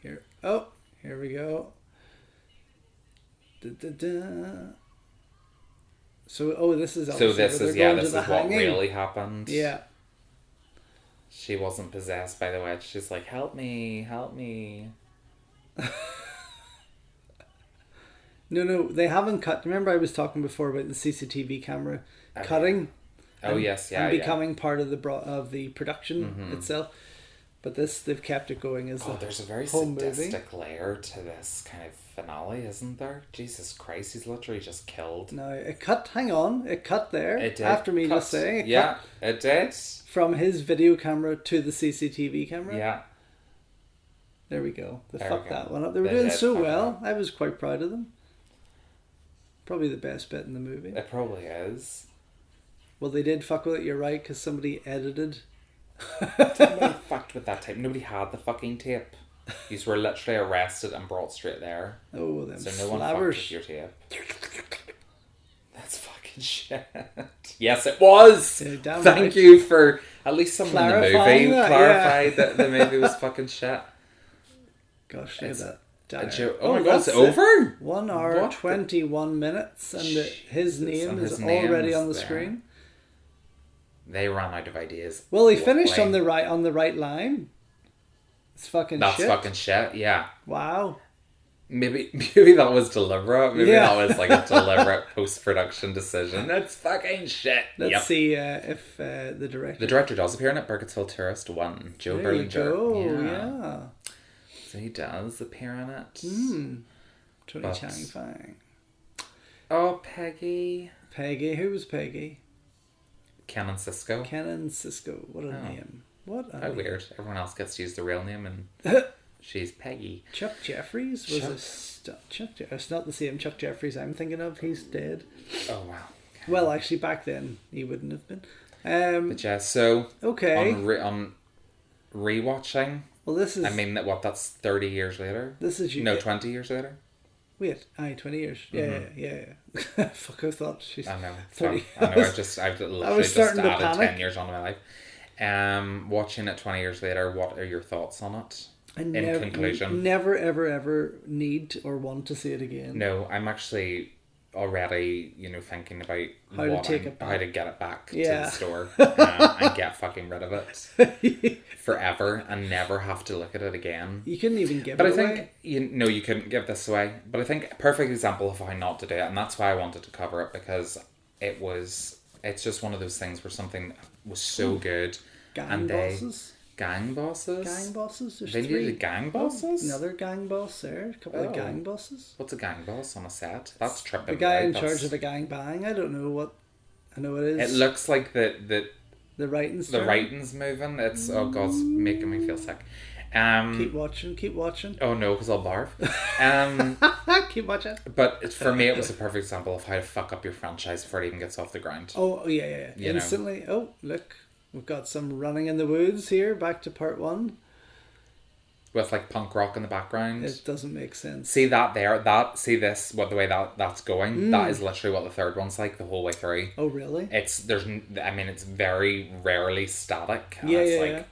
Here. Oh. Here we go. Da, da, da. So, this is this is what really happened. Yeah. She wasn't possessed by the witch. She's like, help me. No, they haven't cut. Remember I was talking before about the CCTV camera cutting? And becoming part of the production itself. But this, they've kept it going as there's a very sadistic layer to this kind of finale, isn't there? Jesus Christ, he's literally just killed. No, it cut, hang on, it cut there. It did. After me just saying. It did. From his video camera to the CCTV camera. Yeah. There we go. They fucked that one up. They were doing so well. I was quite proud of them. Probably the best bit in the movie. It probably is. Well, they did fuck with it, you're right, because somebody edited. Nobody fucked with that tape. Nobody had the fucking tape. You were literally arrested and brought straight there. Oh, them so no one fucked with your tape. That's fucking shit. Yes, it was. Yeah, Thank you for at least someone in the movie clarified that the movie was fucking shit. Gosh, look at that. Oh my god, it's over? 1 hour, 21 minutes, and his name is already on the screen. They ran out of ideas. Well, he finished on the right line. It's fucking That's shit. That's fucking shit, yeah. Wow. Maybe that was deliberate. Maybe that was like a deliberate post-production decision. That's fucking shit. Let's see if the director... The director does appear in it. Burkittsville Tourist 1. Joe Berlinger. Oh, yeah. So he does appear in it. Tony Chang Fang. Oh, Peggy. Peggy. Who was Peggy? Kenan Cisco. What a name. How weird. Everyone else gets to use the real name and she's Peggy. Chuck Jeffries it's not the same Chuck Jeffries I'm thinking of. He's dead. Oh, wow. Okay. Well, actually, back then, he wouldn't have been. But yeah, so... Okay. On rewatching... Well, this is... I mean, that's 30 years later. This is... 20 years later. Wait, 20 years. Yeah. Fuck, I thought she's... I know. 30. I've literally just added 10 years onto my life. Watching it 20 years later, what are your thoughts on it? Conclusion? Never, ever need or want to see it again. No, I'm actually already, thinking about how to get it back to the store and get fucking rid of it forever and never have to look at it again. You couldn't even give it away. But I think you couldn't give this away. But I think a perfect example of how not to do it, and that's why I wanted to cover it, because it's just one of those things where something was so good. Gang bosses. There's they 3. Needed gang bosses? Another gang boss there. A couple of gang bosses. What's a gang boss on a set? That's tripping. The guy in charge of a gang bang. I don't know what. I know it is. It looks like the writing's moving. It's oh god, it's making me feel sick. Keep watching. Oh no, because I'll barf. Keep watching. But for me, it was a perfect example of how to fuck up your franchise before it even gets off the ground. Oh yeah. Instantly. Oh look. We've got some running in the woods here, back to part 1. With like punk rock in the background. It doesn't make sense. See that there? The way that's going? That is literally what the third one's like the whole way through. Oh really? It's very rarely static.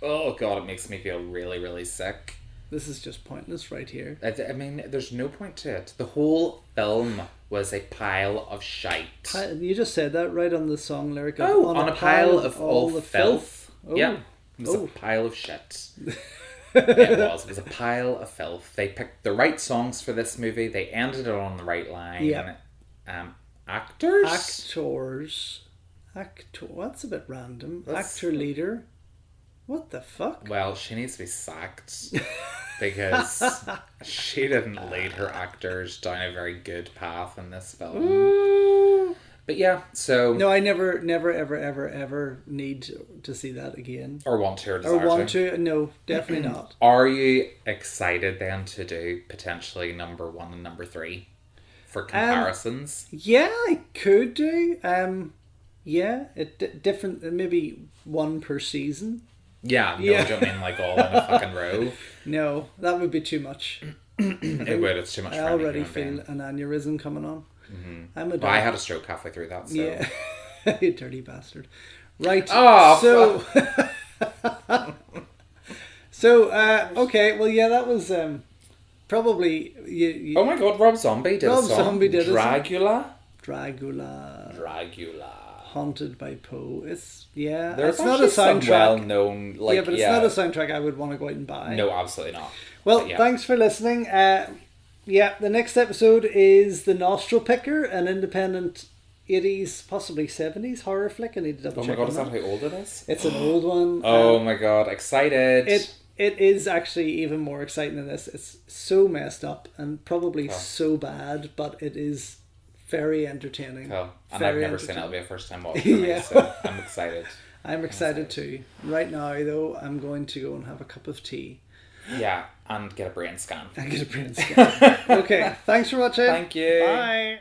Oh god, it makes me feel really, really sick. This is just pointless right here. I mean, there's no point to it. The whole film was a pile of shite. You just said that right on the song lyric. On a pile of all the filth. Oh. Yeah, it was a pile of shit. It was a pile of filth. They picked the right songs for this movie. They ended it on the right line. Yeah. Actors. That's a bit random. Actor leader. What the fuck? Well, she needs to be sacked. because she didn't lead her actors down a very good path in this film. Ooh. But yeah, so... No, I never, ever need to see that again. Or want to, or desire to. Or want to. No, definitely not. Are you excited then to do potentially number 1 and number 3 for comparisons? Yeah, I could do. Yeah, different, maybe one per season. Yeah, no, I don't mean like all in a fucking row. No, that would be too much. It would, it's too much. I already feel an aneurysm coming on. Mm-hmm. I had a stroke halfway through that, so... Yeah, you dirty bastard. Right, oh, so... okay, well, yeah, that was probably... oh my god, Rob Zombie did a song. Dragula? Dragula. Haunted by Poe. It's There's it's not a soundtrack. Well-known, like, but it's not a soundtrack I would want to go out and buy. No, absolutely not. Well, thanks for listening. The next episode is The Nostril Picker, an independent 80s, possibly 70s horror flick. I need to double check. Oh my god, is that how old it is? It's an old one. Oh my god, excited. It is actually even more exciting than this. It's so messed up and probably so bad, but it is very entertaining. Cool. And I've never seen it. It'll be a first time watch for me, so I'm excited. I'm excited too. Right now, though, I'm going to go and have a cup of tea. Yeah, and get a brain scan. Okay, thanks for watching. Thank you. Bye.